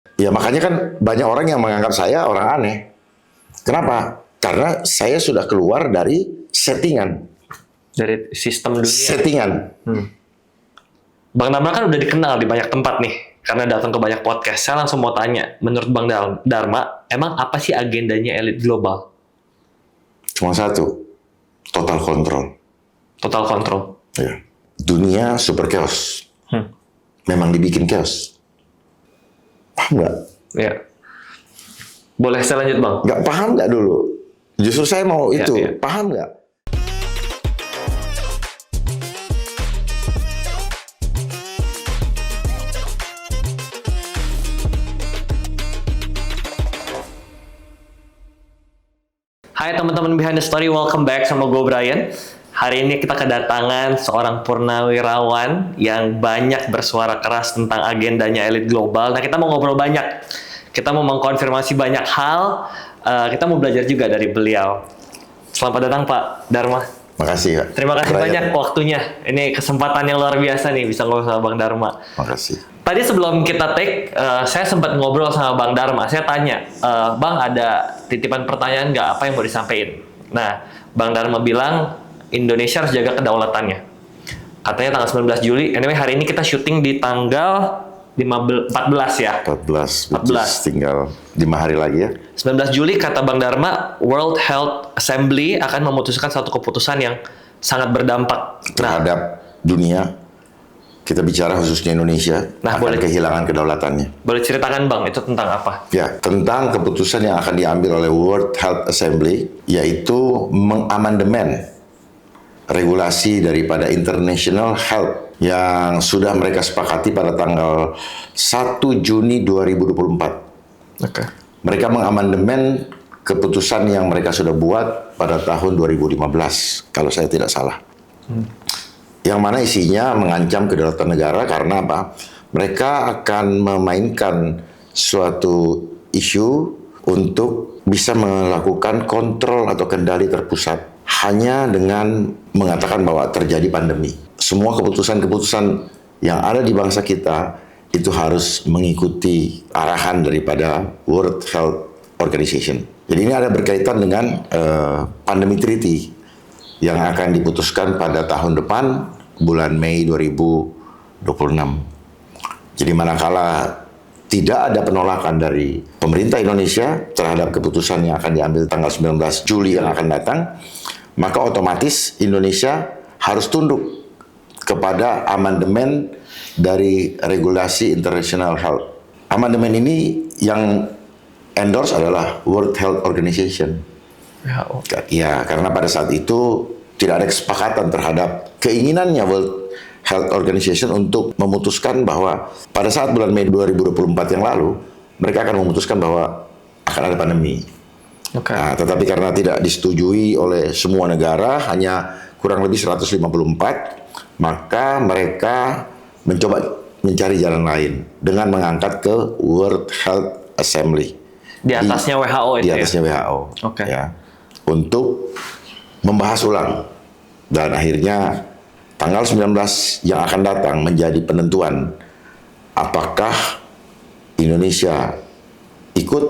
Ya makanya kan banyak orang yang menganggap saya orang aneh. Kenapa? Karena saya sudah keluar dari settingan. Dari sistem dunia. Settingan. Bang Dharma kan udah dikenal di banyak tempat nih, karena datang ke banyak podcast. Saya langsung mau tanya, menurut Bang Dharma, emang apa sih agendanya elit global? Cuma satu, total kontrol. Total control. Ya. Dunia super chaos. Memang dibikin chaos. Paham nggak? Ya. Boleh saya lanjut, Bang? Nggak paham nggak dulu? Justru saya mau Ya, itu. ya. Paham nggak? Hai teman-teman Behind the Story, welcome back sama gue Brian. Hari ini kita kedatangan seorang purnawirawan yang banyak bersuara keras tentang agendanya elit global. Nah, kita mau ngobrol banyak. Kita mau mengkonfirmasi banyak hal. Kita mau belajar juga dari beliau. Selamat datang Pak Dharma. Makasih Pak. Terima kasih Brian. banyak waktunya. Ini kesempatan yang luar biasa nih bisa ngobrol sama Bang Dharma. Makasih. Tadi sebelum kita take, saya sempat ngobrol sama Bang Dharma. Saya tanya, Bang ada titipan pertanyaan nggak? Apa yang mau disampaikan? Nah, Bang Dharma bilang Indonesia harus jaga kedaulatannya. Katanya tanggal 19 Juli. Anyway, hari ini kita syuting di tanggal 14 ya. 14. 14. Tinggal 5 hari lagi ya. 19 Juli kata Bang Dharma, World Health Assembly akan memutuskan satu keputusan yang sangat berdampak. Nah, Terhadap dunia. Kita bicara khususnya Indonesia. Nah, akan boleh. kehilangan kedaulatannya. boleh ceritakan Bang, itu tentang apa? Ya, tentang keputusan yang akan diambil oleh World Health Assembly, yaitu mengamandemen regulasi daripada International Health yang sudah mereka sepakati pada tanggal 1 Juni 2024. Oke. Mereka mengamandemen keputusan yang mereka sudah buat pada tahun 2015, kalau saya tidak salah. Yang mana isinya mengancam kedaulatan negara karena apa? Mereka akan memainkan suatu isu untuk bisa melakukan kontrol atau kendali terpusat hanya dengan mengatakan bahwa terjadi pandemi. Semua keputusan-keputusan yang ada di bangsa kita itu harus mengikuti arahan daripada World Health Organization. Jadi ini ada berkaitan dengan pandemi treaty yang akan diputuskan pada tahun depan, bulan Mei 2026. Jadi manakala tidak ada penolakan dari pemerintah Indonesia terhadap keputusan yang akan diambil tanggal 19 Juli yang akan datang, maka otomatis Indonesia harus tunduk kepada amandemen dari regulasi International Health. Amandemen ini yang endorse adalah World Health Organization. Ya, karena pada saat itu tidak ada kesepakatan terhadap keinginannya World Health Organization untuk memutuskan bahwa pada saat bulan Mei 2024 yang lalu, mereka akan memutuskan bahwa akan ada pandemi. Oke. Nah, tetapi karena tidak disetujui oleh semua negara, hanya kurang lebih 154, maka mereka mencoba mencari jalan lain dengan mengangkat ke World Health Assembly. Di atasnya WHO itu Di atasnya ya? WHO. Oke. Ya, untuk membahas ulang. Dan akhirnya tanggal 19 yang akan datang menjadi penentuan apakah Indonesia ikut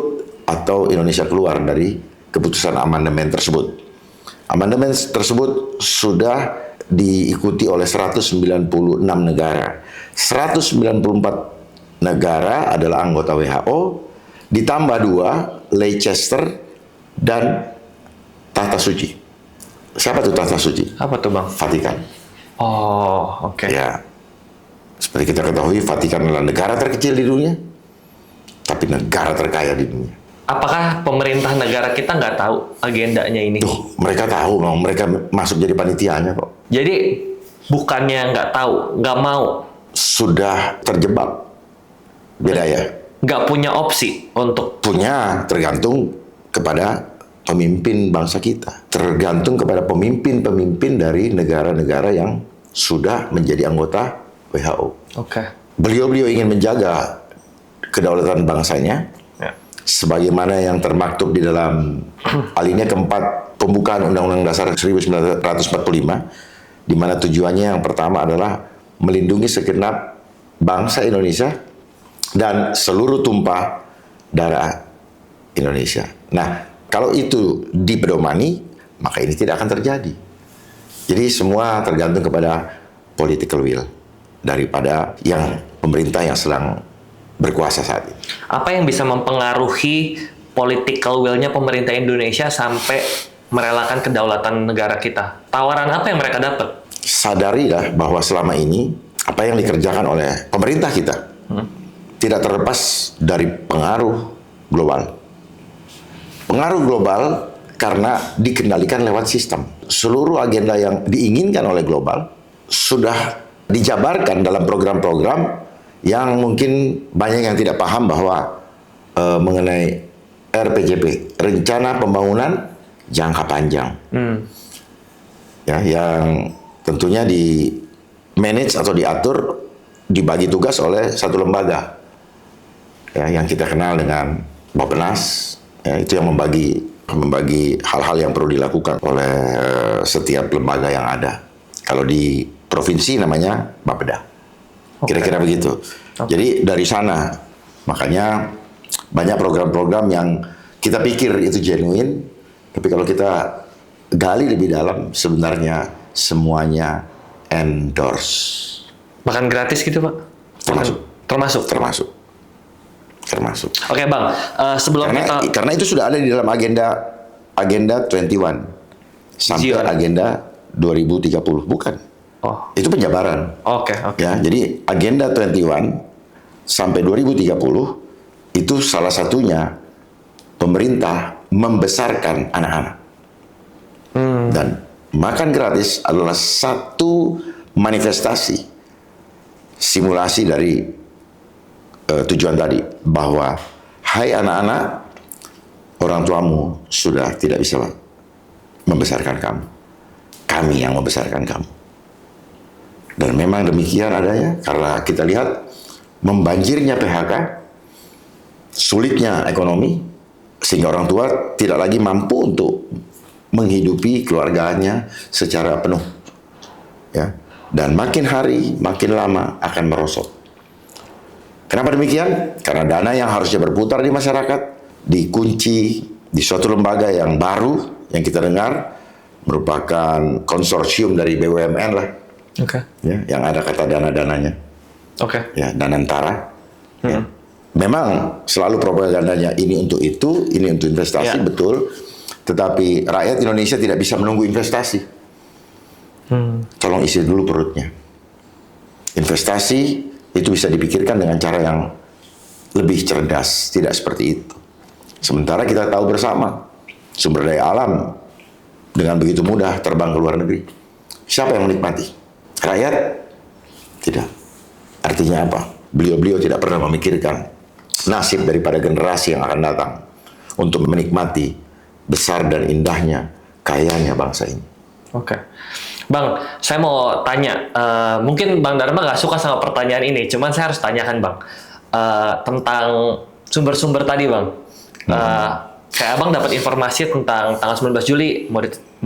atau Indonesia keluar dari keputusan amandemen tersebut. Amandemen tersebut sudah diikuti oleh 196 negara. 194 negara adalah anggota WHO, ditambah 2, Leicester dan Tahta Suci. Siapa tuh Tahta Suci? Apa tuh Bang? Vatikan. Oh, oke. Ya, seperti kita ketahui, Vatikan adalah negara terkecil di dunia, tapi negara terkaya di dunia. Apakah pemerintah negara kita nggak tahu agendanya ini? Tuh, mereka tahu, mereka masuk jadi panitianya kok. Jadi bukannya nggak tahu, nggak mau, Sudah terjebak. Beda ya. nggak punya opsi untuk Punya, tergantung kepada pemimpin bangsa kita. Tergantung kepada pemimpin-pemimpin dari negara-negara yang sudah menjadi anggota WHO. Oke. Beliau-beliau ingin menjaga kedaulatan bangsanya, Ya. sebagaimana yang termaktub di dalam alinea keempat pembukaan Undang-Undang Dasar 1945, di mana tujuannya yang pertama adalah melindungi segenap bangsa Indonesia dan seluruh tumpah darah Indonesia. Nah, kalau itu dipedomani, maka ini tidak akan terjadi. Jadi semua tergantung kepada political will daripada yang pemerintah yang sedang berkuasa saat ini. Apa yang bisa mempengaruhi political will-nya pemerintah Indonesia sampai merelakan kedaulatan negara kita? Tawaran apa yang mereka dapat? Sadarilah bahwa selama ini apa yang dikerjakan oleh pemerintah kita tidak terlepas dari pengaruh global. Pengaruh global karena dikendalikan lewat sistem. Seluruh agenda yang diinginkan oleh global sudah dijabarkan dalam program-program yang mungkin banyak yang tidak paham bahwa mengenai RPJP, Rencana Pembangunan Jangka Panjang. Ya, yang tentunya di manage atau diatur, dibagi tugas oleh satu lembaga. Ya, yang kita kenal dengan Bappenas, ya, itu yang membagi hal-hal yang perlu dilakukan oleh setiap lembaga yang ada. Kalau di provinsi namanya Bapeda. Kira-kira begitu. Jadi dari sana, makanya banyak program-program yang kita pikir itu genuine, tapi kalau kita gali lebih dalam, sebenarnya semuanya endorse. Makan gratis gitu, Pak? Termasuk. Oke, Bang. Sebelum Karena itu sudah ada di dalam agenda 21 sampai Zion. agenda 2030, bukan? Oh, Itu penjabaran. oke. Ya, jadi agenda 21 sampai 2030 itu salah satunya pemerintah membesarkan anak-anak. Dan makan gratis adalah satu manifestasi simulasi dari tujuan tadi, bahwa hai anak-anak, orang tuamu sudah tidak bisa membesarkan kamu. Kami yang membesarkan kamu. Dan memang demikian adanya, karena kita lihat membanjirnya PHK, sulitnya ekonomi, sehingga orang tua tidak lagi mampu untuk menghidupi keluarganya secara penuh. Ya. Dan makin hari, makin lama akan merosot. Kenapa demikian? Karena dana yang harusnya berputar di masyarakat dikunci di suatu lembaga yang baru yang kita dengar merupakan konsorsium dari BUMN lah. Oke. Ya, yang ada kata dana-dananya. Oke. Ya, Danantara. Ya. Memang selalu propagandanya ini untuk itu, ini untuk investasi, Ya. betul. Tetapi rakyat Indonesia tidak bisa menunggu investasi. Tolong isi dulu perutnya. Investasi itu bisa dipikirkan dengan cara yang lebih cerdas, tidak seperti itu. Sementara kita tahu bersama, sumber daya alam dengan begitu mudah terbang ke luar negeri. Siapa yang menikmati? Rakyat? Tidak. Artinya apa? Beliau-beliau tidak pernah memikirkan nasib daripada generasi yang akan datang untuk menikmati besar dan indahnya, kayanya bangsa ini. Oke. Bang, saya mau tanya, mungkin Bang Dharma nggak suka sama pertanyaan ini, cuman saya harus tanyakan Bang, tentang sumber-sumber tadi Bang. Kayak Abang dapat informasi tentang tanggal 19 Juli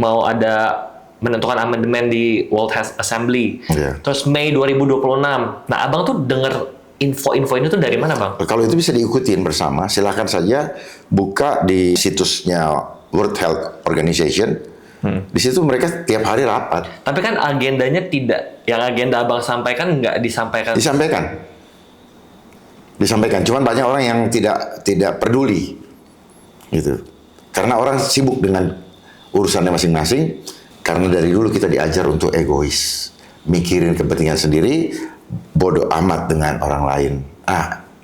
mau ada menentukan amandemen di World Health Assembly. Yeah. Terus Mei 2026. Nah, Abang tuh dengar info-info ini tuh dari mana Bang? Kalau itu bisa diikutin bersama, silakan saja buka di situsnya World Health Organization. Di situ mereka tiap hari rapat. Tapi kan agendanya tidak, yang agenda Abang sampaikan nggak disampaikan. Disampaikan. Cuman banyak orang yang tidak peduli, gitu. Karena orang sibuk dengan urusannya masing-masing. Karena dari dulu kita diajar untuk egois, mikirin kepentingan sendiri, bodoh amat dengan orang lain.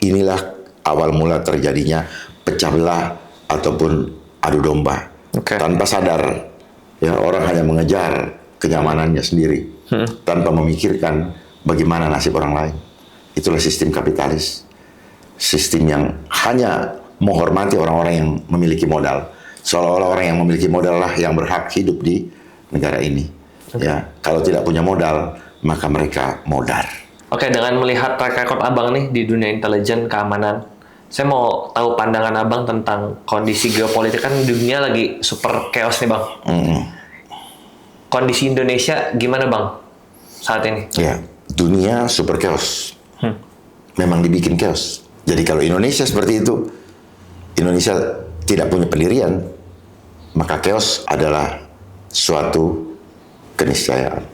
Inilah awal mula terjadinya pecah belah ataupun adu domba. Tanpa sadar, ya orang hanya mengejar kenyamanannya sendiri tanpa memikirkan bagaimana nasib orang lain. Itulah sistem kapitalis, sistem yang hanya menghormati orang-orang yang memiliki modal, seolah-olah orang yang memiliki modal lah yang berhak hidup di negara ini. Ya, kalau tidak punya modal, maka mereka modar. Oke, dengan melihat track record Abang nih di dunia intelijen keamanan, saya mau tahu pandangan Abang tentang kondisi geopolitik. Kan dunia lagi super chaos nih Bang. Kondisi Indonesia gimana Bang saat ini? Ya, dunia super chaos. Memang dibikin chaos. Jadi kalau Indonesia seperti itu, Indonesia tidak punya pendirian, maka chaos adalah suatu keniscayaan.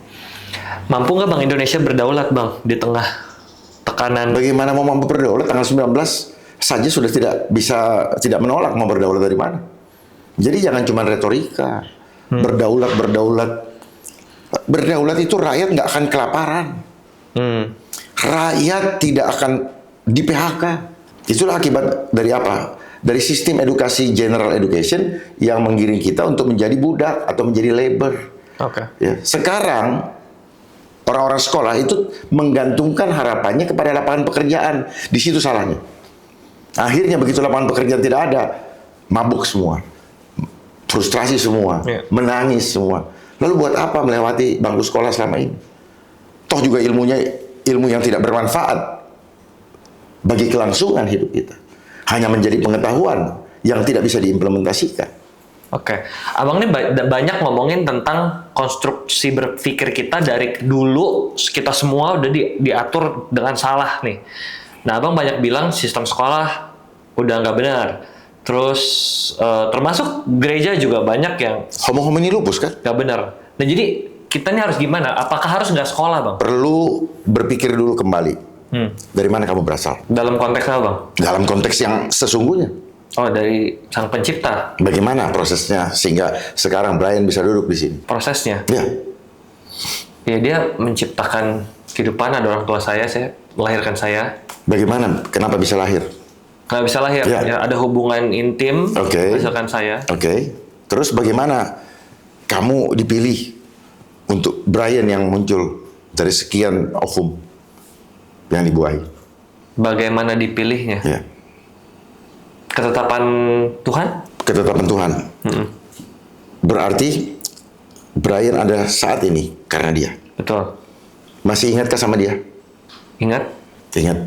Mampu nggak Bang Indonesia berdaulat Bang di tengah tekanan? Bagaimana mau mampu berdaulat tanggal 19 saja sudah tidak menolak mau berdaulat dari mana. Jadi jangan cuma retorika. Berdaulat itu rakyat nggak akan kelaparan. Rakyat tidak akan di PHK. Itulah akibat dari apa? Dari sistem edukasi general education yang menggiring kita untuk menjadi budak atau menjadi labor. Ya. Sekarang orang-orang sekolah itu menggantungkan harapannya kepada lapangan pekerjaan. Di situ salahnya. Akhirnya begitu lapangan pekerjaan tidak ada, mabuk semua, frustrasi semua, menangis semua. Lalu buat apa melewati bangku sekolah selama ini? Toh juga ilmunya ilmu yang tidak bermanfaat bagi kelangsungan hidup kita. Hanya menjadi pengetahuan yang tidak bisa diimplementasikan. Abang ini banyak ngomongin tentang konstruksi berpikir kita dari dulu, kita semua udah diatur dengan salah nih. Nah, Abang banyak bilang sistem sekolah udah nggak benar. Terus termasuk gereja juga banyak yang Homo homini lupus kan? nggak benar. Nah, jadi kita ini harus gimana? Apakah harus nggak sekolah, Bang? Perlu berpikir dulu kembali. Dari mana kamu berasal? Dalam konteks apa, Bang? Dalam konteks yang sesungguhnya. Oh, dari Sang Pencipta. Bagaimana prosesnya sehingga sekarang Brian bisa duduk di sini? Prosesnya? Ya. Ya, dia menciptakan kehidupan. Ada orang tua saya melahirkan saya. Bagaimana? Kenapa bisa lahir? Nggak bisa lahir. Ya, ada hubungan intim menghasilkan saya. Terus bagaimana kamu dipilih untuk Brian yang muncul dari sekian ovum yang dibuahi? Bagaimana dipilihnya? Ya. Ketetapan Tuhan? Ketetapan Tuhan. Berarti Brian ada saat ini karena dia. Betul. Masih ingatkah sama dia? Ingat? Ingat.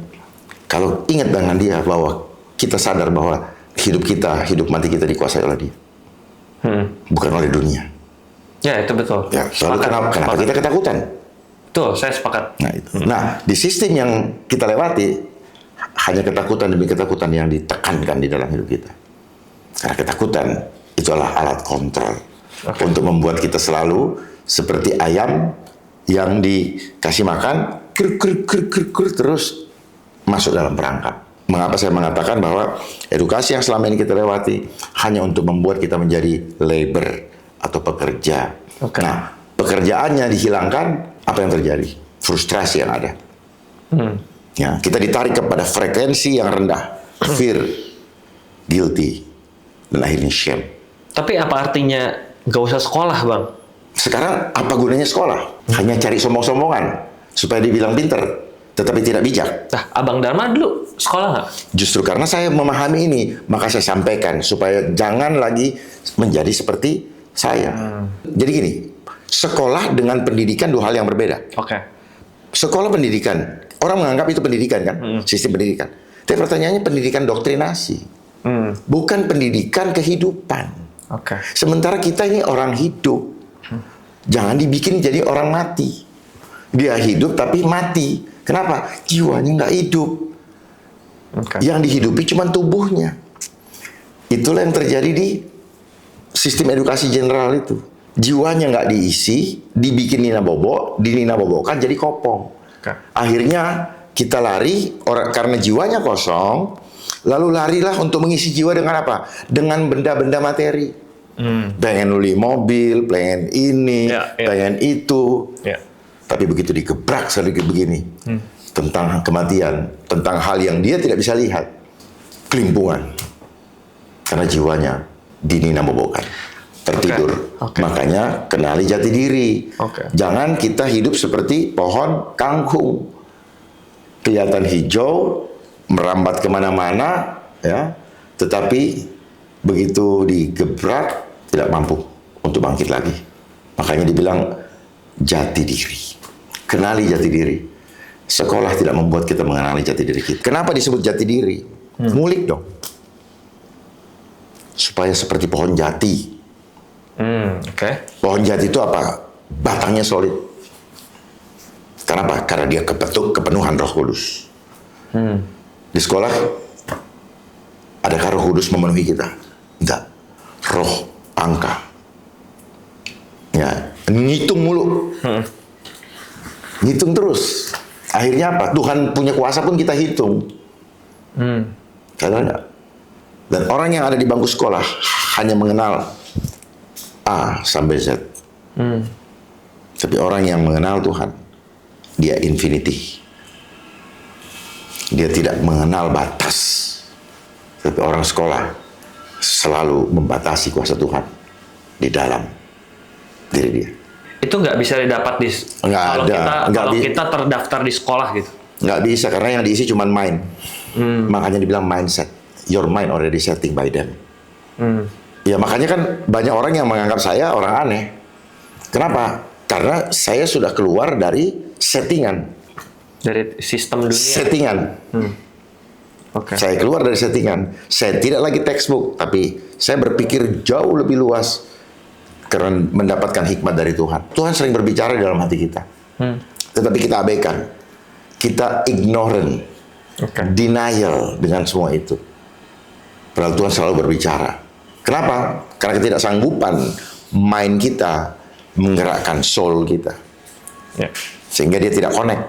Kalau ingat dengan dia bahwa kita sadar bahwa hidup mati kita dikuasai oleh dia. Bukan oleh dunia. Ya, itu betul. Ya, lalu kenapa kita ketakutan? Betul, saya sepakat. Nah, itu. Nah, di sistem yang kita lewati, hanya ketakutan demi ketakutan yang ditekankan di dalam hidup kita. Karena ketakutan itu adalah alat kontrol untuk membuat kita selalu seperti ayam yang dikasih makan, terus masuk dalam perangkap. Mengapa saya mengatakan bahwa edukasi yang selama ini kita lewati hanya untuk membuat kita menjadi labor atau pekerja. Nah, pekerjaannya dihilangkan, apa yang terjadi? Frustrasi yang ada. Ya, kita ditarik kepada frekuensi yang rendah, fear, guilty, dan akhirnya shame. Tapi apa artinya nggak usah sekolah, Bang? Sekarang apa gunanya sekolah? Hanya cari sombong-sombongan supaya dibilang pinter, tetapi tidak bijak. Nah, Abang Dharma dulu sekolah nggak? Justru karena saya memahami ini, maka saya sampaikan supaya jangan lagi menjadi seperti saya. Jadi gini, sekolah dengan pendidikan dua hal yang berbeda. Sekolah pendidikan, orang menganggap itu pendidikan kan, sistem pendidikan. Tapi pertanyaannya pendidikan doktrinasi, bukan pendidikan kehidupan. Sementara kita ini orang hidup, jangan dibikin jadi orang mati. Dia hidup tapi mati. Kenapa? Jiwanya nggak hidup. Yang dihidupi cuma tubuhnya. Itulah yang terjadi di sistem edukasi general itu. Jiwanya nggak diisi, dibikin nina bobokan jadi kopong. Akhirnya kita lari karena jiwanya kosong, lalu larilah untuk mengisi jiwa dengan apa? Dengan benda-benda materi. Pengen beli mobil, pengen ini, pengen itu. Tapi begitu digebrak sedikit begini tentang kematian, tentang hal yang dia tidak bisa lihat, kelimpungan karena jiwanya dinina bobokan. Tertidur. Makanya kenali jati diri. Jangan kita hidup seperti pohon kangkung. Kelihatan hijau, merambat kemana-mana, ya. Tetapi begitu digebrak, tidak mampu untuk bangkit lagi. Makanya dibilang jati diri. Kenali jati diri. Sekolah tidak membuat kita mengenali jati diri kita. Kenapa disebut jati diri? Ngulik dong. Supaya seperti pohon jati. Pohon jati itu apa? Batangnya solid. Kenapa? Karena dia kepenuhan Roh Kudus. Di sekolah, adakah Roh Kudus memenuhi kita? Enggak. Roh, angka. Ya, ngitung mulu. Ngitung terus. Akhirnya apa? Tuhan punya kuasa pun kita hitung. Karena enggak. Dan orang yang ada di bangku sekolah hanya mengenal A sampai Z. Tapi orang yang mengenal Tuhan, dia infinity. Dia tidak mengenal batas. Tapi orang sekolah selalu membatasi kuasa Tuhan di dalam diri dia. Itu nggak bisa didapat di kalau kita terdaftar di sekolah gitu. Nggak bisa, karena yang diisi cuma mind. Makanya dibilang mindset. Your mind already setting by them. Ya makanya kan banyak orang yang menganggap saya orang aneh. Kenapa? Karena saya sudah keluar dari settingan. Dari sistem dunia. Settingan. Oke. Saya keluar dari settingan. Saya tidak lagi textbook, tapi saya berpikir jauh lebih luas karena mendapatkan hikmat dari Tuhan. Tuhan sering berbicara di dalam hati kita. Tetapi kita abaikan. Kita ignorant. Denial dengan semua itu. Padahal Tuhan selalu berbicara. Kenapa? Karena ketidaksanggupan mind kita menggerakkan soul kita. Sehingga dia tidak connect.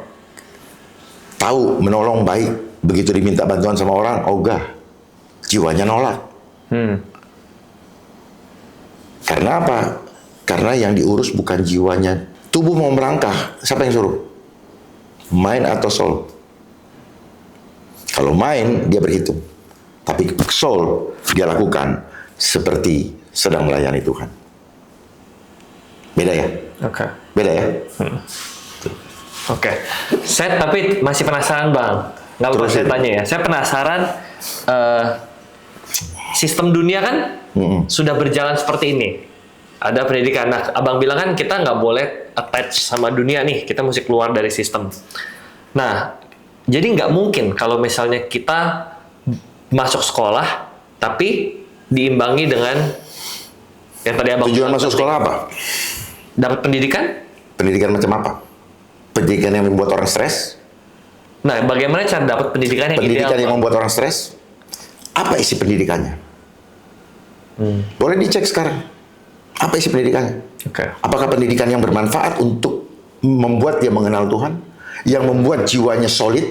Tahu menolong baik, begitu diminta bantuan sama orang, ogah, jiwanya nolak. Karena apa? Karena yang diurus bukan jiwanya. Tubuh mau melangkah, siapa yang suruh? Mind atau soul? Kalau mind, dia berhitung. Tapi soul, dia lakukan seperti sedang melayani Tuhan. Beda ya? Beda ya? Oke. Saya tapi masih penasaran Bang. Nggak apa saya tanya ya. Saya penasaran sistem dunia kan sudah berjalan seperti ini. Ada pendidikan. Nah, Abang bilang kan kita nggak boleh attach sama dunia nih. Kita mesti keluar dari sistem. Nah, jadi nggak mungkin kalau misalnya kita masuk sekolah tapi diimbangi dengan yang tadi Abang tujuan masuk sekolah apa? Dapat pendidikan? Pendidikan macam apa? Pendidikan yang membuat orang stres? Nah, bagaimana cara dapat pendidikan yang pendidikan ideal? yang membuat orang stres? Apa isi pendidikannya? Boleh dicek sekarang. Apa isi pendidikannya? Apakah pendidikan yang bermanfaat untuk membuat dia mengenal Tuhan? Yang membuat jiwanya solid?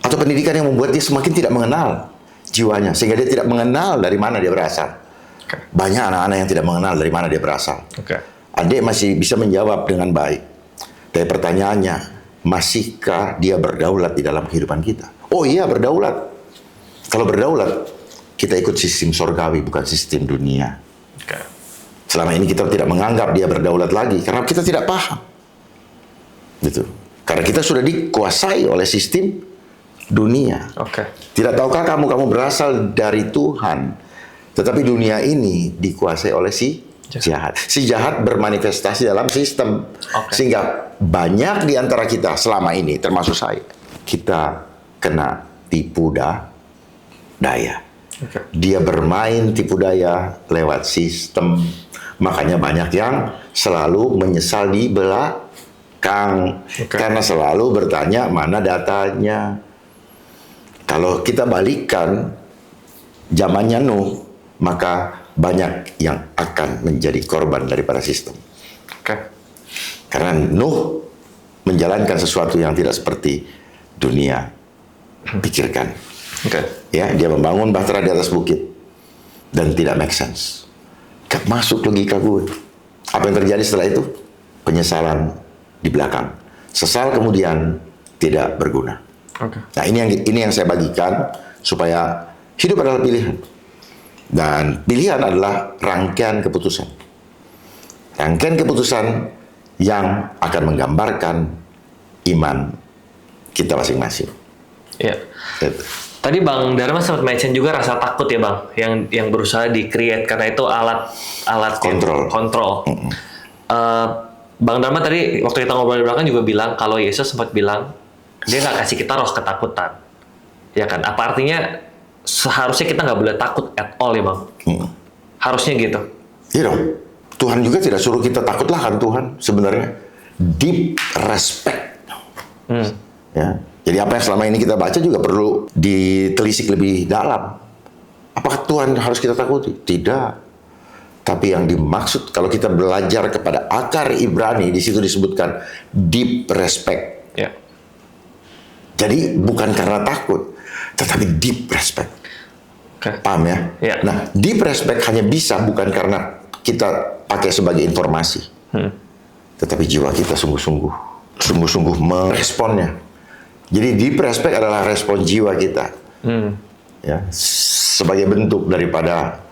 Atau pendidikan yang membuat dia semakin tidak mengenal jiwanya, sehingga dia tidak mengenal dari mana dia berasal? Banyak anak-anak yang tidak mengenal dari mana dia berasal. Adik masih bisa menjawab dengan baik. Tapi pertanyaannya, masihkah dia berdaulat di dalam kehidupan kita? Oh iya, berdaulat. Kalau berdaulat, kita ikut sistem sorgawi, bukan sistem dunia. Selama ini kita tidak menganggap dia berdaulat lagi, karena kita tidak paham. Gitu. Karena kita sudah dikuasai oleh sistem dunia. Tidak tahukah kamu berasal dari Tuhan, tetapi dunia ini dikuasai oleh si jahat. Si jahat bermanifestasi dalam sistem. Sehingga banyak di antara kita selama ini, termasuk saya, kita kena tipu daya. Dia bermain tipu daya lewat sistem. Makanya banyak yang selalu menyesal di belakang. Karena selalu bertanya mana datanya. Kalau kita balikan zamannya Nuh, maka banyak yang akan menjadi korban daripada sistem. Karena Nuh menjalankan sesuatu yang tidak seperti dunia pikirkan. Ya, dia membangun bahtera di atas bukit dan tidak make sense. Gak masuk logika gue. Apa yang terjadi setelah itu? Penyesalan di belakang. Sesal kemudian tidak berguna. Nah, ini yang saya bagikan supaya hidup adalah pilihan. Dan pilihan adalah rangkaian keputusan. Rangkaian keputusan yang akan menggambarkan iman kita masing-masing. Iya. Tadi Bang Dharma sempat mention juga rasa takut ya Bang, yang berusaha di-create karena itu alat kontrol. Bang Dharma tadi waktu kita ngobrol di belakang juga bilang kalau Yesus sempat bilang dia nggak kasih kita roh ketakutan, ya kan? Apa artinya seharusnya kita nggak boleh takut at all ya Bang? Harusnya gitu. Iya dong. Tuhan juga tidak suruh kita takutlah kan Tuhan sebenarnya. Deep respect. Ya. Jadi apa yang selama ini kita baca juga perlu ditelisik lebih dalam. Apakah Tuhan harus kita takuti? Tidak. Tapi yang dimaksud kalau kita belajar kepada akar Ibrani, di situ disebutkan deep respect. Ya. Jadi bukan karena takut, tetapi deep respect. Oke. Paham ya? Ya. Nah, deep respect hanya bisa bukan karena kita pakai sebagai informasi. Tetapi jiwa kita sungguh-sungguh meresponnya. Jadi deep respect adalah respon jiwa kita. Ya, sebagai bentuk daripada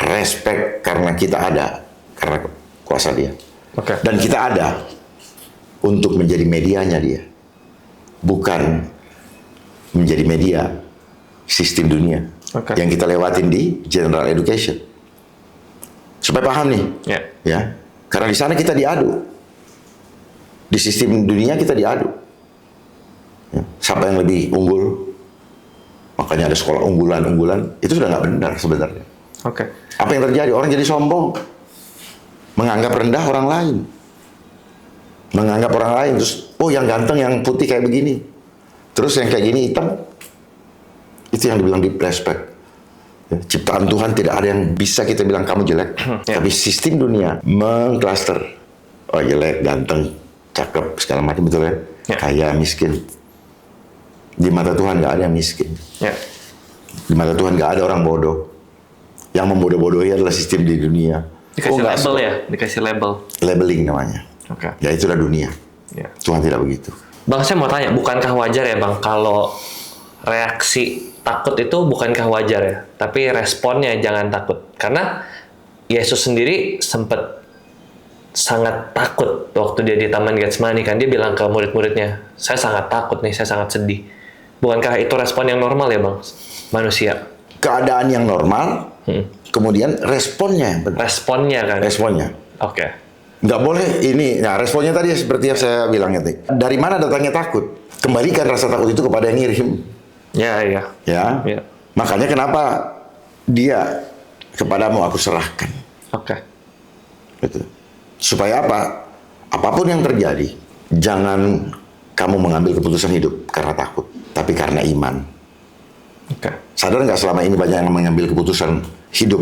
respect karena kita ada, karena kuasa Dia. Oke. Dan kita ada untuk menjadi medianya Dia. Bukan menjadi media sistem dunia yang kita lewatin di general education. Supaya paham nih. Ya. Ya. Karena di sana kita diadu. Di sistem dunia kita diadu. Ya. Siapa yang lebih unggul? Makanya ada sekolah unggulan-unggulan. Itu sudah nggak benar sebenarnya. Oke. Apa yang terjadi? Orang jadi sombong. Menganggap rendah orang lain. Menganggap orang lain. Terus, oh yang ganteng, yang putih kayak begini. Terus yang kayak gini hitam. Itu yang dibilang deep respect. Ya, ciptaan Tuhan tidak ada yang bisa kita bilang kamu jelek. Tapi sistem dunia mengklaster. Oh jelek, ganteng, cakep, segala macam, betul ya? Kaya, miskin. Di mata Tuhan nggak ada yang miskin. Ya. Di mata Tuhan nggak ada orang bodoh. Yang membodoh-bodohi adalah sistem di dunia. Dikasih label ya, dikasih label. Labeling namanya. Oke. Ya itulah dunia. Ya. Tuhan tidak begitu. Bang, saya mau tanya, bukankah wajar ya Bang kalau reaksi takut itu bukankah wajar ya? Tapi responnya jangan takut. Karena Yesus sendiri sempat sangat takut waktu dia di Taman Getsemani kan. Dia bilang ke murid-muridnya, saya sangat takut nih, saya sangat sedih. Bukankah itu respon yang normal ya Bang? Manusia. Keadaan yang normal, kemudian responnya yang penting. Responnya kan? Responnya. Oke. Nggak boleh ini. Nah, responnya tadi seperti yang saya bilang tadi. Dari mana datangnya takut? Kembalikan rasa takut itu kepada yang ngirim. Ya, iya. Ya. Ya. Makanya kenapa dia kepadamu aku serahkan. Oke. Gitu. Supaya apa? Apapun yang terjadi, jangan kamu mengambil keputusan hidup karena takut, tapi karena iman. Oke. Sadar nggak selama ini banyak yang mengambil keputusan hidup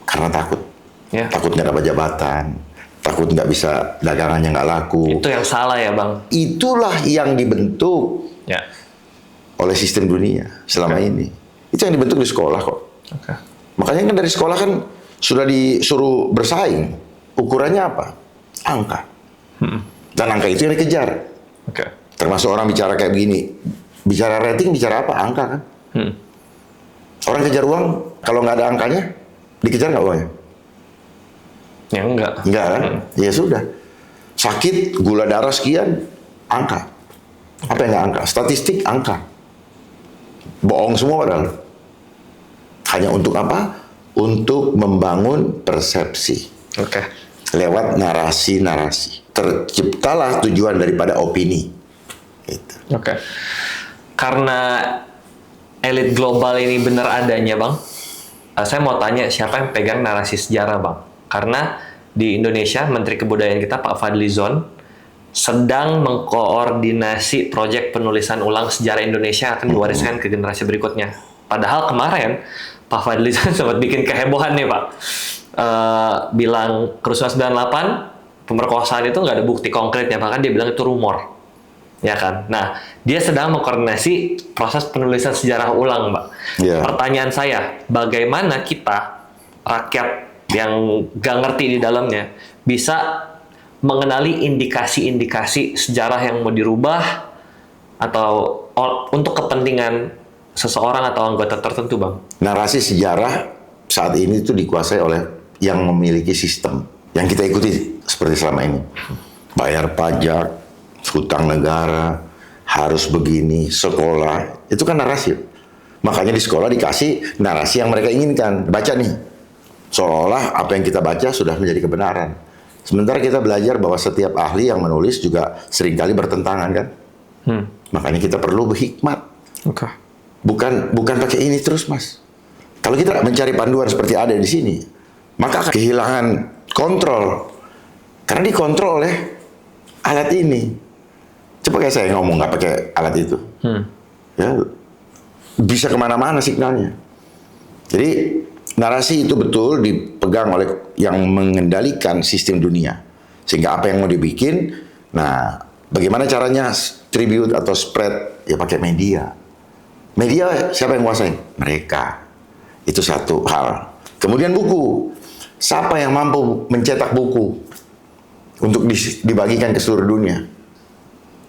karena takut. Ya. Takut nggak dapat jabatan, takut nggak bisa dagangannya nggak laku. Itu yang salah ya Bang? Itulah yang dibentuk Ya. oleh sistem dunia selama ini. Itu yang dibentuk di sekolah kok. Oke. Makanya kan dari sekolah kan sudah disuruh bersaing. Ukurannya apa? Angka. Dan angka itu yang dikejar. Oke. Termasuk orang bicara kayak begini. Bicara rating, bicara apa? Angka kan. Orang kejar uang, kalau nggak ada angkanya, dikejar nggak uangnya? Ya enggak. Enggak kan? Ya sudah. Sakit, gula darah sekian, angka. Apa yang nggak angka? Statistik, angka. Bohong semua padahal. Hanya untuk apa? Untuk membangun persepsi. Oke. Lewat narasi-narasi. Terciptalah tujuan daripada opini. Gitu. Oke. Karena elit global ini benar adanya, Bang. Saya mau tanya siapa yang pegang narasi sejarah, Bang? Karena di Indonesia, Menteri Kebudayaan kita, Pak Fadlizon, sedang mengkoordinasi proyek penulisan ulang sejarah Indonesia yang akan diwariskan ke generasi berikutnya. Padahal kemarin, Pak Fadlizon sempat bikin kehebohan nih, Pak. Bilang kerusuhan 98, pemerkosaan itu nggak ada bukti konkretnya, bahkan dia bilang itu rumor. Ya kan? Nah, dia sedang mengkoordinasi proses penulisan sejarah ulang, Mbak. Yeah. Pertanyaan saya, bagaimana kita, rakyat yang gak ngerti di dalamnya, bisa mengenali indikasi-indikasi sejarah yang mau dirubah, atau untuk kepentingan seseorang atau anggota tertentu, Bang? Narasi sejarah saat ini itu dikuasai oleh yang memiliki sistem. Yang kita ikuti seperti selama ini. Bayar pajak, hutang negara, harus begini, sekolah, itu kan narasi. Makanya di sekolah dikasih narasi yang mereka inginkan. Baca nih, seolah apa yang kita baca sudah menjadi kebenaran. Sementara kita belajar bahwa setiap ahli yang menulis juga seringkali bertentangan kan. Makanya kita perlu berhikmat. Oke. Bukan pakai ini terus, Mas. Kalau kita mencari panduan seperti ada di sini, maka akan kehilangan kontrol. Karena dikontrol oleh alat ini. Coba kayak saya ngomong nggak pakai alat itu. Ya, bisa kemana-mana signalnya. Jadi narasi itu betul dipegang oleh yang mengendalikan sistem dunia. Sehingga apa yang mau dibikin, nah bagaimana caranya tribute atau spread? Ya pakai media. Media siapa yang menguasai? Mereka. Itu satu hal. Kemudian buku. Siapa yang mampu mencetak buku untuk dibagikan ke seluruh dunia?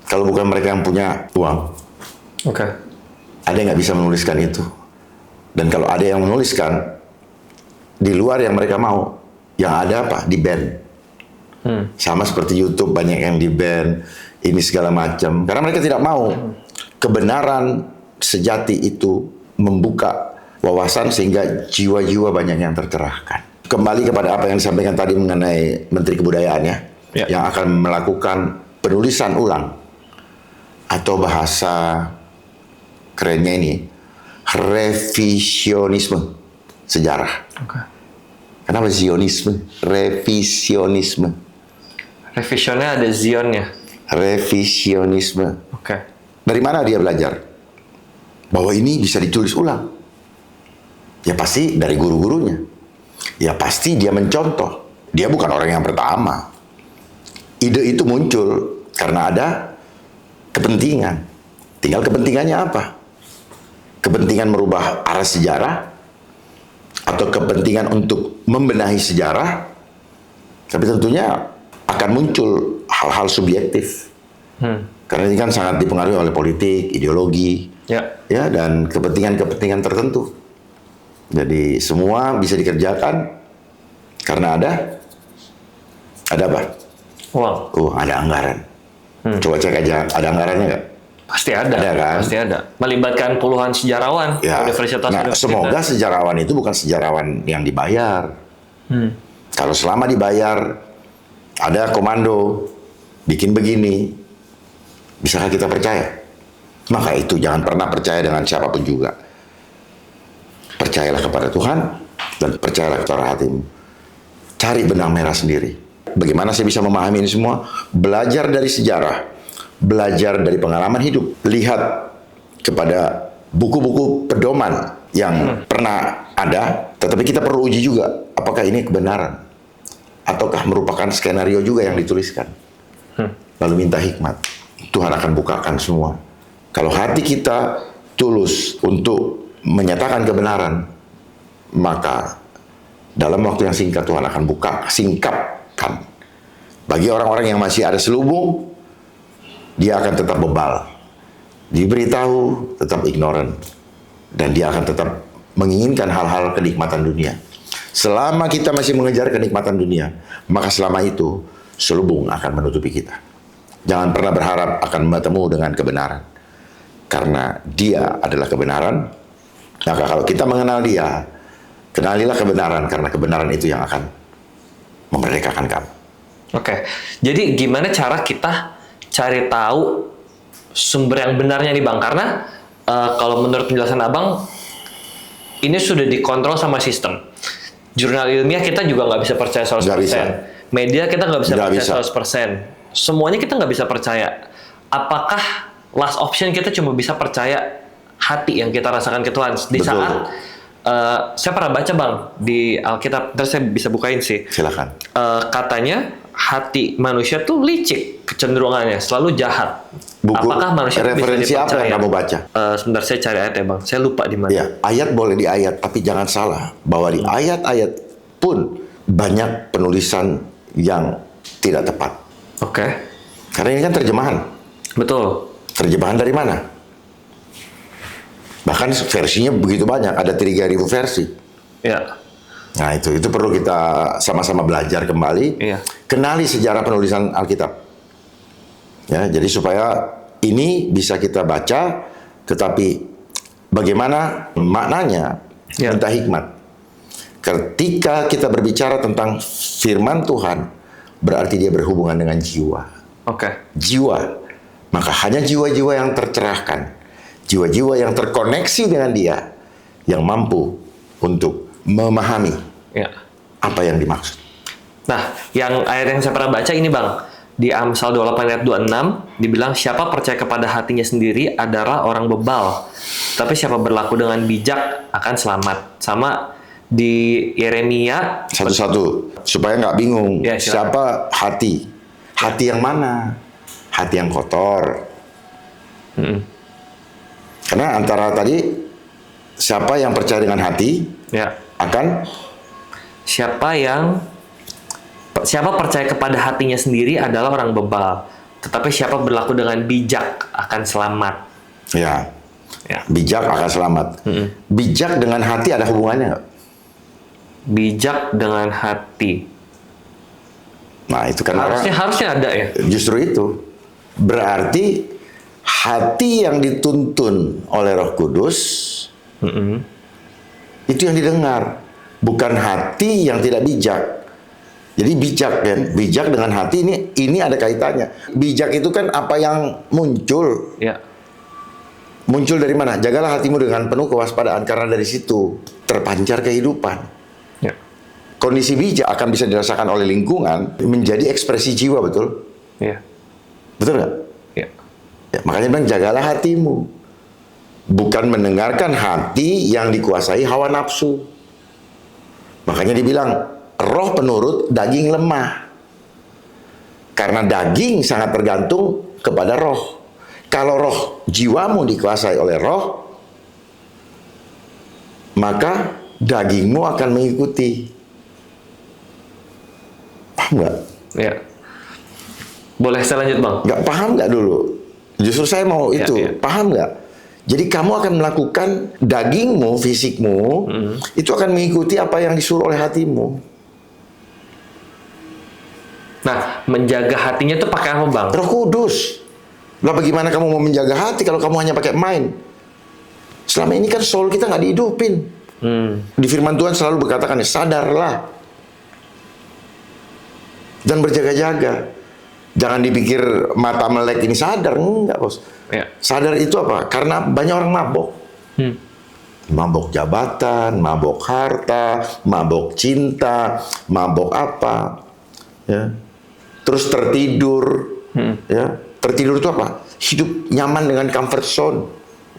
Kalau bukan mereka yang punya uang. Oke. Ada yang nggak bisa menuliskan itu. Dan kalau ada yang menuliskan di luar yang mereka mau, yang ada apa? Di ban. Sama seperti YouTube, banyak yang di ban, ini segala macam. Karena mereka tidak mau kebenaran sejati itu membuka wawasan sehingga jiwa-jiwa banyak yang tercerahkan. Kembali kepada apa yang disampaikan tadi mengenai Menteri Kebudayaan ya, yang akan melakukan penulisan ulang atau bahasa kerennya ini revisionisme sejarah. Kenapa Zionisme? Revisionisme. Revisionnya ada Zionnya. Revisionisme. Oke. Dari mana dia belajar? Bahwa ini bisa ditulis ulang. Ya pasti dari guru-gurunya. Ya pasti dia mencontoh. Dia bukan orang yang pertama. Ide itu muncul karena ada kepentingan. Tinggal kepentingannya apa? Kepentingan merubah arah sejarah atau kepentingan untuk membenahi sejarah. Tapi tentunya akan muncul hal-hal subjektif. Karena ini kan sangat dipengaruhi oleh politik, ideologi, ya dan kepentingan-kepentingan tertentu. Jadi semua bisa dikerjakan karena ada apa? Uang. Ada anggaran. Coba cek aja, ada anggarannya nggak? Pasti ada. Ada kan? Pasti ada. Melibatkan puluhan sejarawan. Ya. Universitas. Semoga sejarawan itu bukan sejarawan yang dibayar. Kalau selama dibayar, ada komando bikin begini, bisakah kita percaya? Maka itu jangan pernah percaya dengan siapapun juga. Percayalah kepada Tuhan dan percayalah kepada hatimu. Cari benang merah sendiri. Bagaimana saya bisa memahami ini semua? Belajar dari sejarah, belajar dari pengalaman hidup, lihat kepada buku-buku pedoman yang pernah ada, tetapi kita perlu uji juga apakah ini kebenaran ataukah merupakan skenario juga yang dituliskan. Lalu minta hikmat. Tuhan akan bukakan semua. Kalau hati kita tulus untuk menyatakan kebenaran, maka dalam waktu yang singkat Tuhan akan singkapkan. Bagi orang-orang yang masih ada selubung, dia akan tetap bebal. Diberitahu, tetap ignorant. Dan dia akan tetap menginginkan hal-hal kenikmatan dunia. Selama kita masih mengejar kenikmatan dunia, maka selama itu selubung akan menutupi kita. Jangan pernah berharap akan bertemu dengan kebenaran. Karena dia adalah kebenaran. Maka kalau kita mengenal dia, kenalilah kebenaran, karena kebenaran itu yang akan memerdekakan kamu. Oke, jadi gimana cara kita cari tahu sumber yang benarnya nih Bang? Karena kalau menurut penjelasan Abang, ini sudah dikontrol sama sistem. Jurnal ilmiah kita juga nggak bisa percaya 100%. Nggak bisa. Media kita nggak bisa Nggak percaya bisa. 100%. Semuanya kita nggak bisa percaya. Apakah last option kita cuma bisa percaya hati yang kita rasakan ke Tuhan? Di Betul. saat saya pernah baca Bang di Alkitab, terus saya bisa bukain sih. Silakan. Katanya hati manusia tuh licik kecenderungannya, selalu jahat. Buku Apakah manusia itu bisa referensi apa dipercaya? yang kamu baca? Sebentar saya cari ayatnya Bang. Saya lupa di mana. Ya, ayat boleh di ayat, tapi jangan salah bahwa di ayat-ayat pun banyak penulisan yang tidak tepat. Oke. Karena ini kan terjemahan. Betul. Terjemahan dari mana? Bahkan versinya begitu banyak, ada 3.000 versi. Ya. Nah itu perlu kita sama-sama belajar kembali. Iya. Kenali sejarah penulisan Alkitab. Ya, jadi supaya ini bisa kita baca, tetapi bagaimana maknanya, Ya. minta hikmat. Ketika kita berbicara tentang firman Tuhan, berarti dia berhubungan dengan jiwa. Oke. Jiwa. Maka hanya jiwa-jiwa yang tercerahkan, jiwa-jiwa yang terkoneksi dengan dia, yang mampu untuk memahami Ya. apa yang dimaksud. Nah, yang ayat yang saya pernah baca ini Bang. Di Amsal 28 ayat 26 dibilang siapa percaya kepada hatinya sendiri adalah orang bebal, tapi siapa berlaku dengan bijak akan selamat. Sama di Yeremia Satu-satu supaya nggak bingung. Ya, silakan. Siapa hati? Hati yang mana? Hati yang kotor. Karena antara tadi siapa yang percaya dengan hati ya akan siapa percaya kepada hatinya sendiri adalah orang bebal, tetapi siapa berlaku dengan bijak akan selamat. ya Ya. bijak akan selamat. Bijak dengan hati ada hubungannya nggak? Bijak dengan hati. Nah itu kan Harusnya ada ya. justru itu berarti hati yang dituntun oleh Roh Kudus itu yang didengar, bukan hati yang tidak bijak. Jadi bijak kan, bijak dengan hati ini ada kaitannya. Bijak itu kan apa yang muncul. Ya. Muncul dari mana? Jagalah hatimu dengan penuh kewaspadaan, karena dari situ terpancar kehidupan. Ya. Kondisi bijak akan bisa dirasakan oleh lingkungan menjadi ekspresi jiwa, betul? Ya. Betul nggak? Ya. Ya, makanya bilang jagalah hatimu. Bukan mendengarkan hati yang dikuasai hawa nafsu. Makanya dibilang roh penurut, daging lemah. Karena daging sangat tergantung kepada roh. Kalau roh jiwamu dikuasai oleh roh, maka dagingmu akan mengikuti. Paham nggak? Ya. Boleh saya lanjut, Bang? Nggak paham nggak dulu? Justru saya mau Ya, itu. ya. Paham nggak? Jadi kamu akan melakukan dagingmu, fisikmu, itu akan mengikuti apa yang disuruh oleh hatimu. Nah, menjaga hatinya tuh pakai apa, Bang? Roh Kudus. Lah bagaimana kamu mau menjaga hati kalau kamu hanya pakai mind? Selama ini kan soul kita nggak dihidupin. Di firman Tuhan selalu berkatakan, sadarlah. Dan berjaga-jaga. Jangan dipikir mata melek ini sadar. Enggak, bos. Ya. Sadar itu apa? Karena banyak orang mabok. Mabok jabatan, mabok harta, mabok cinta, mabok apa. Ya. Terus tertidur. Ya. Tertidur itu apa? Hidup nyaman dengan comfort zone.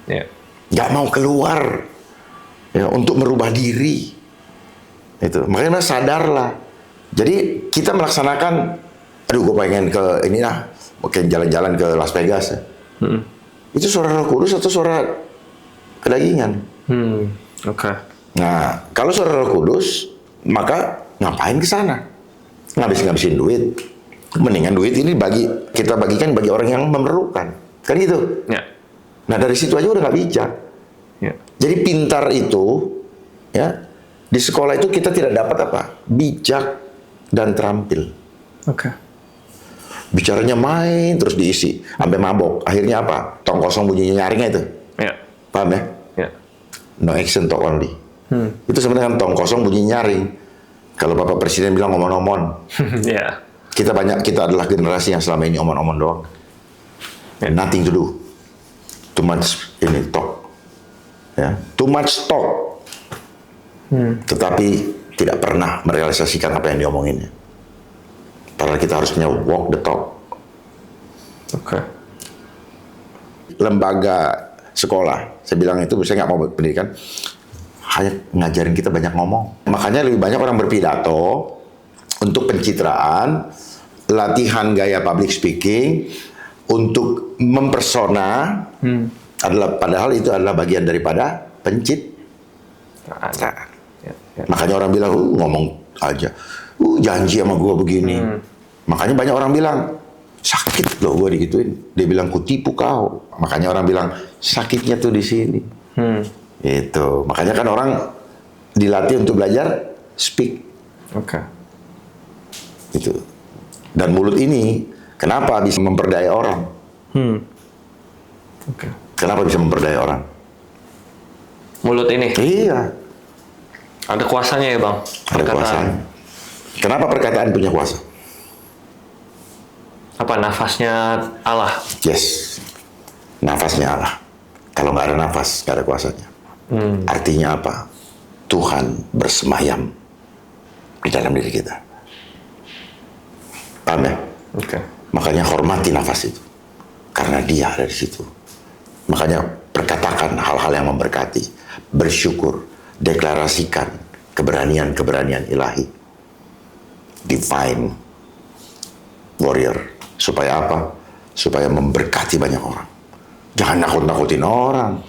Ya. Nggak mau keluar. Ya, untuk merubah diri. Itu. Makanya sadarlah. Jadi kita melaksanakan, aduh gue pengen ke ini lah, mungkin jalan-jalan ke Las Vegas. Ya. Itu suara Roh Kudus atau suara kedagingan? Oke. Nah, kalau suara Roh Kudus, maka ngapain ke sana? Ngabis-ngabisin duit. Mendingan duit ini kita bagikan bagi orang yang memerlukan. Kan gitu? Ya. Nah, dari situ aja udah nggak bijak. Ya. Jadi pintar itu, ya, di sekolah itu kita tidak dapat apa? Bijak dan terampil. Oke. Bicaranya main terus diisi sampai mabok. Akhirnya apa? Tong kosong bunyinya nyaringnya itu. Ya. Paham ya? Ya. No action talk only. Itu sebenarnya kan tong kosong bunyi nyaring. Kalau Bapak Presiden bilang omon-omon. Ya. Kita adalah generasi yang selama ini omon-omon doang. Nothing to do. Too much ini talk. Ya, too much talk. Tetapi tidak pernah merealisasikan apa yang diomongin. Padahal kita harus punya walk the talk. Oke. Lembaga sekolah, saya bilang itu, saya nggak mau pendidikan, hanya ngajarin kita banyak ngomong. Makanya lebih banyak orang berpidato untuk pencitraan, latihan gaya public speaking, untuk mempersona, padahal itu adalah bagian daripada pencitraan. Ya. Makanya orang bilang, ngomong aja, janji sama gua begini. Makanya banyak orang bilang, sakit loh gua digituin. Dia bilang, kutipu kau. Makanya orang bilang, sakitnya tuh di sini. Itu. Makanya kan orang dilatih untuk belajar speak. Oke. Itu. Dan mulut ini kenapa bisa memperdaya orang? Oke. Kenapa bisa memperdaya orang? Mulut ini Iya, ada kuasanya ya, Bang? ada kuasanya. Kenapa perkataan punya kuasa? Apa nafasnya Allah? Yes, nafasnya Allah. Kalau nggak ada nafas, nggak ada kuasanya. Artinya apa? Tuhan bersemayam di dalam diri kita. Paham ya? Oke. Makanya hormati nafas itu. Karena dia ada di situ. Makanya perkatakan hal-hal yang memberkati. Bersyukur. Deklarasikan keberanian-keberanian ilahi. Divine warrior. Supaya apa? Supaya memberkati banyak orang. Jangan nakut-nakutin orang.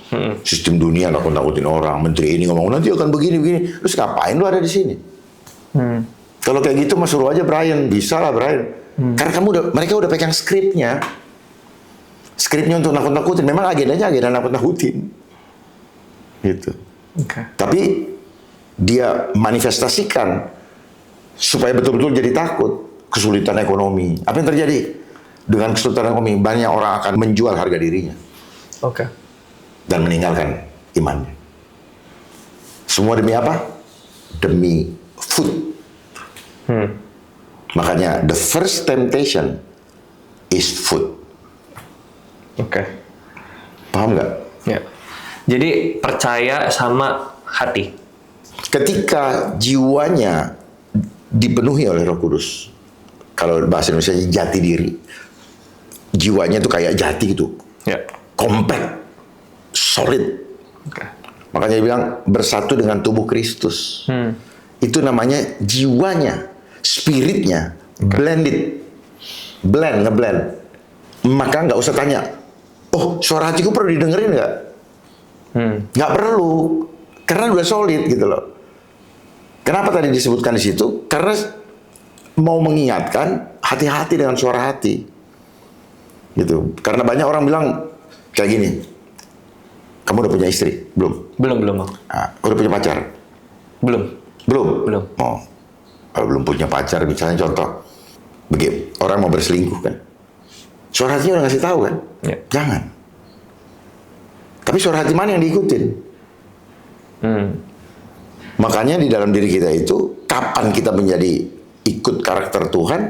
Sistem dunia nakut-nakutin orang. Menteri ini ngomong, nanti akan begini-begini. Terus ngapain lu ada di sini? Kalau kayak gitu, mas suruh aja Brian. Bisa lah Brian. Karena mereka udah pegang skripnya. Skripnya untuk nakut-nakutin. Memang agendanya agenda nakut-nakutin. Gitu. Tapi dia manifestasikan supaya betul-betul jadi takut. Kesulitan ekonomi. Apa yang terjadi? Dengan kesulitan ekonomi, banyak orang akan menjual harga dirinya. Dan meninggalkan imannya. Semua demi apa? Demi food. Makanya the first temptation is food. Paham nggak? Ya. Jadi percaya sama hati. Ketika jiwanya dipenuhi oleh Roh Kudus, kalau bahasa Indonesia jati diri, jiwanya itu kayak jati gitu, compact, solid. Makanya dia bilang bersatu dengan tubuh Kristus. Itu namanya jiwanya, spiritnya, blended, ngeblend. Maka nggak usah tanya, oh suara hatiku perlu didengerin nggak? Nggak perlu, karena udah solid gitu loh. Kenapa tadi disebutkan di situ? Karena mau mengingatkan hati-hati dengan suara hati, gitu. Karena banyak orang bilang kayak gini, kamu udah punya istri? Belum. Nah, udah punya pacar? Belum. Oh, kalau belum punya pacar, misalnya contoh, begitu orang mau berselingkuh kan, suara hatinya udah ngasih tahu kan, jangan. Tapi suara hati mana yang diikutin? Makanya di dalam diri kita itu, kapan kita menjadi ikut karakter Tuhan,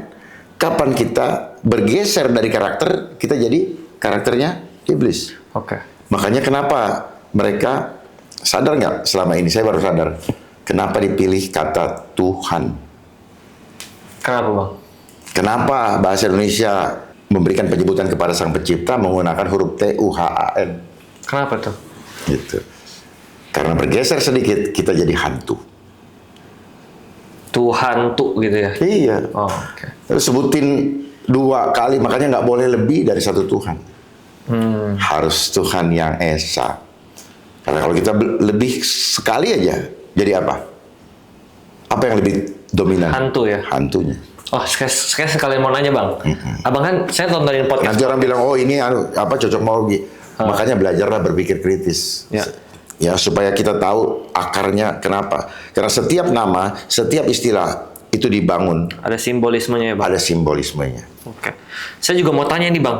kapan kita bergeser dari karakter, kita jadi karakternya iblis. Makanya kenapa mereka sadar nggak selama ini, saya baru sadar, kenapa dipilih kata Tuhan. Kenapa bang? Kenapa bahasa Indonesia memberikan penyebutan kepada Sang Pencipta menggunakan huruf T-U-H-A-N? Kenapa tuh? Gitu. Karena bergeser sedikit, kita jadi hantu. Tuhan tuh gitu ya? Iya. Terus sebutin 2 kali, makanya nggak boleh lebih dari 1 Tuhan. Harus Tuhan yang Esa. Karena kalau kita lebih sekali aja, jadi apa? Apa yang lebih dominan? Hantu ya? Hantunya. Oh, sekalian mau nanya bang. Abang kan, saya tontonin podcast. Nanti orang bilang, oh ini cocok morgi. Makanya belajarlah berpikir kritis. Ya, supaya kita tahu akarnya kenapa. Karena setiap nama, setiap istilah itu dibangun. Ada simbolismenya ya bang? Ada simbolismenya. Saya juga mau tanya nih bang.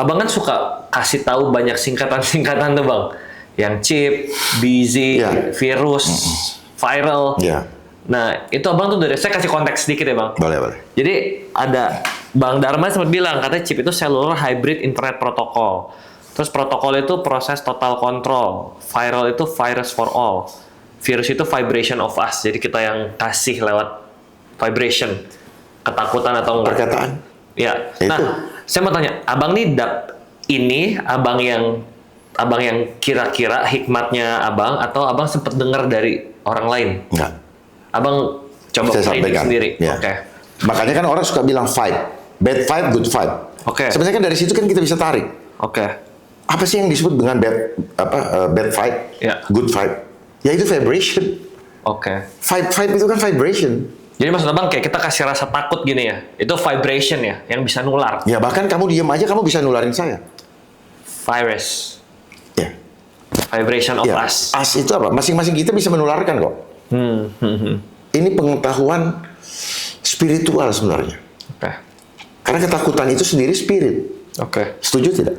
Abang kan suka kasih tahu banyak singkatan-singkatan tuh bang. Yang chip, busy, virus, viral. Nah, itu abang tuh saya kasih konteks sedikit ya bang. Boleh. Jadi ada Bang Dharma sempat bilang, katanya chip itu cellular hybrid internet protocol. Terus protokol itu proses total control. Viral itu virus for all. Virus itu vibration of us. Jadi kita yang kasih lewat vibration. Ketakutan atau enggak. Perkataan. Ya. Nah, saya mau tanya, abang nih ini abang yang kira-kira hikmatnya abang atau abang sempat dengar dari orang lain? Enggak. Abang coba prediksi sendiri. Makanya kan orang suka bilang vibe. Bad vibe, good vibe. Sebenarnya kan dari situ kan kita bisa tarik. Apa sih yang disebut dengan bad vibe, good vibe? Ya itu vibration. Vibe itu kan vibration. Jadi maksud abang kayak kita kasih rasa takut gini ya, itu vibration ya, yang bisa nular. Ya bahkan kamu diam aja, kamu bisa nularin saya. Virus. Vibration of us. Us itu apa? Masing-masing kita bisa menularkan kok. Ini pengetahuan spiritual sebenarnya. Karena ketakutan itu sendiri spirit. Setuju tidak?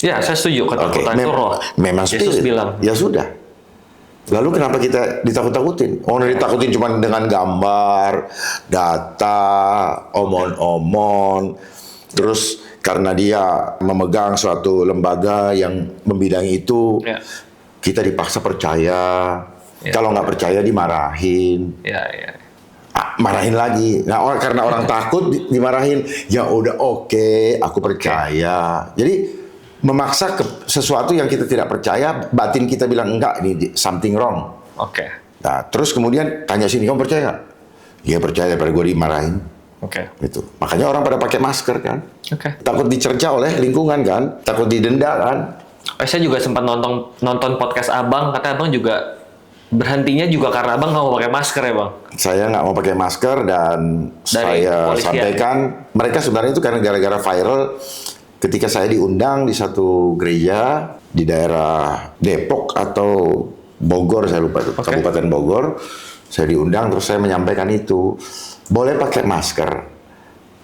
Ya, saya setuju. Ketakutan itu roh. Memang spirit. Yesus bilang. Ya sudah. Lalu kenapa kita ditakut-takutin? Ditakutin cuma dengan gambar, data, omon-omon. Terus karena dia memegang suatu lembaga yang membidangi itu, kita dipaksa percaya. Kalau nggak percaya dimarahin. marahin lagi. Nah, karena orang takut dimarahin, ya udah oke, aku percaya. Jadi memaksa sesuatu yang kita tidak percaya, batin kita bilang enggak, ini something wrong. Oke. Nah, terus kemudian tanya sini, kamu percaya nggak? Iya percaya, pada gue dimarahin. Oke. Gitu. Makanya orang pada pakai masker kan. Oke. Takut dicerca oleh lingkungan kan, takut didenda kan. Saya juga sempat nonton podcast Abang, kata Abang juga berhentinya juga karena Abang nggak mau pakai masker ya Bang? Saya nggak mau pakai masker dan saya polisian. sampaikan, mereka sebenarnya itu karena gara-gara viral ketika saya diundang di satu gereja di daerah Depok atau Bogor, saya lupa itu, Kabupaten Bogor. Saya diundang terus saya menyampaikan itu, boleh pakai masker,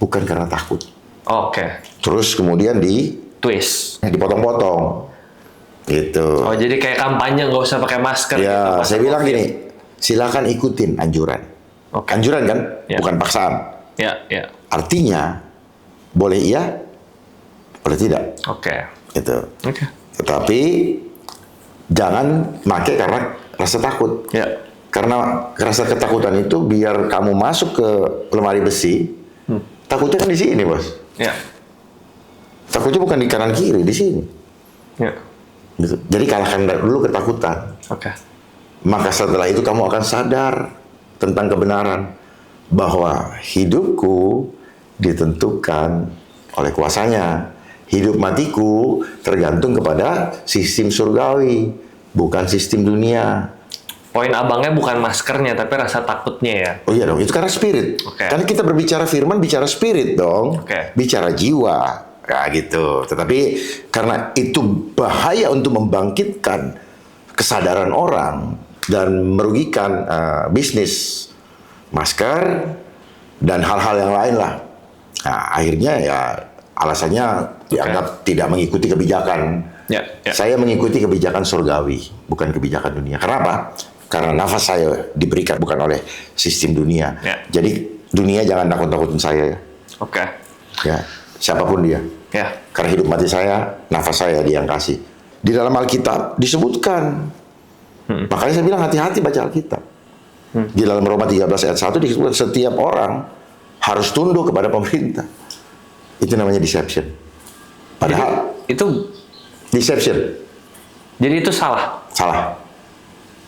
bukan karena takut. Oke. Terus kemudian dipotong-potong. Gitu. Oh, jadi kayak kampanye nggak usah pakai masker. Ya, gitu, saya bilang gini, silakan ikutin anjuran. Oke. Anjuran kan, Ya. bukan paksaan. Ya, ya. Artinya, boleh iya, boleh tidak. Oke. Gitu. Oke. Tetapi, jangan pakai karena rasa takut. Ya. Karena rasa ketakutan itu biar kamu masuk ke lemari besi, takutnya kan di sini, bos. Ya. Takutnya bukan di kanan kiri, di sini. Ya. Gitu. Jadi kalahkan dulu ketakutan. Oke. Maka setelah itu kamu akan sadar tentang kebenaran bahwa hidupku ditentukan oleh kuasanya. Hidup matiku tergantung kepada sistem surgawi, bukan sistem dunia. Poin Abangnya bukan maskernya, tapi rasa takutnya ya. Oh iya dong, itu karena spirit. Oke. Karena kita berbicara firman, bicara spirit dong. Oke. Bicara jiwa. Kayak gitu. Tetapi karena itu bahaya untuk membangkitkan kesadaran orang dan merugikan bisnis masker dan hal-hal yang lain lah. Nah, akhirnya ya alasannya dianggap tidak mengikuti kebijakan. Ya, ya. Saya mengikuti kebijakan surgawi, bukan kebijakan dunia. Kenapa? Karena nafas saya diberikan bukan oleh sistem dunia. Ya. Jadi dunia jangan takut-takutin saya ya. Oke. Ya, siapapun dia. Ya. Karena hidup mati saya, nafas saya dia yang kasih. Di dalam Alkitab disebutkan. Makanya saya bilang hati-hati baca Alkitab. Di dalam Roma 13 ayat 1 disebutkan setiap orang harus tunduk kepada pemerintah. Itu namanya deception. Padahal Itu deception. jadi itu salah. Salah.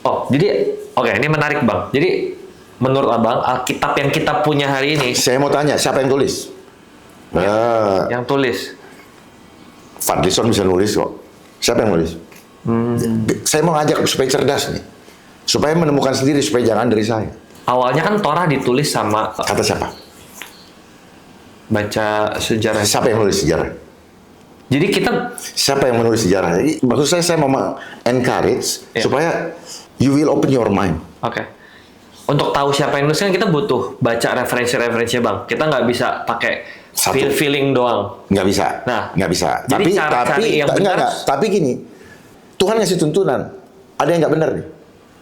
Oh, jadi oke, ini menarik Bang. Jadi menurut Abang, Alkitab yang kita punya hari ini, Saya mau tanya, siapa yang tulis? yang tulis. Fadlison bisa nulis kok. Siapa yang nulis? Saya mau ngajak supaya cerdas nih. Supaya menemukan sendiri, supaya jangan dari saya. Awalnya kan Torah ditulis sama Kata siapa? baca sejarah. Siapa yang nulis sejarah? Jadi kita Siapa yang menulis sejarah? Jadi, maksud saya mau encourage Ya. supaya you will open your mind. oke. Untuk tahu siapa yang nulis kan kita butuh baca referensi-referensinya Bang. Kita nggak bisa pakai Satu. feeling doang. Nggak bisa. Nah, nggak bisa. jadi cara cari yang benar- enggak. Tapi gini, Tuhan ngasih tuntunan. Ada yang nggak benar nih.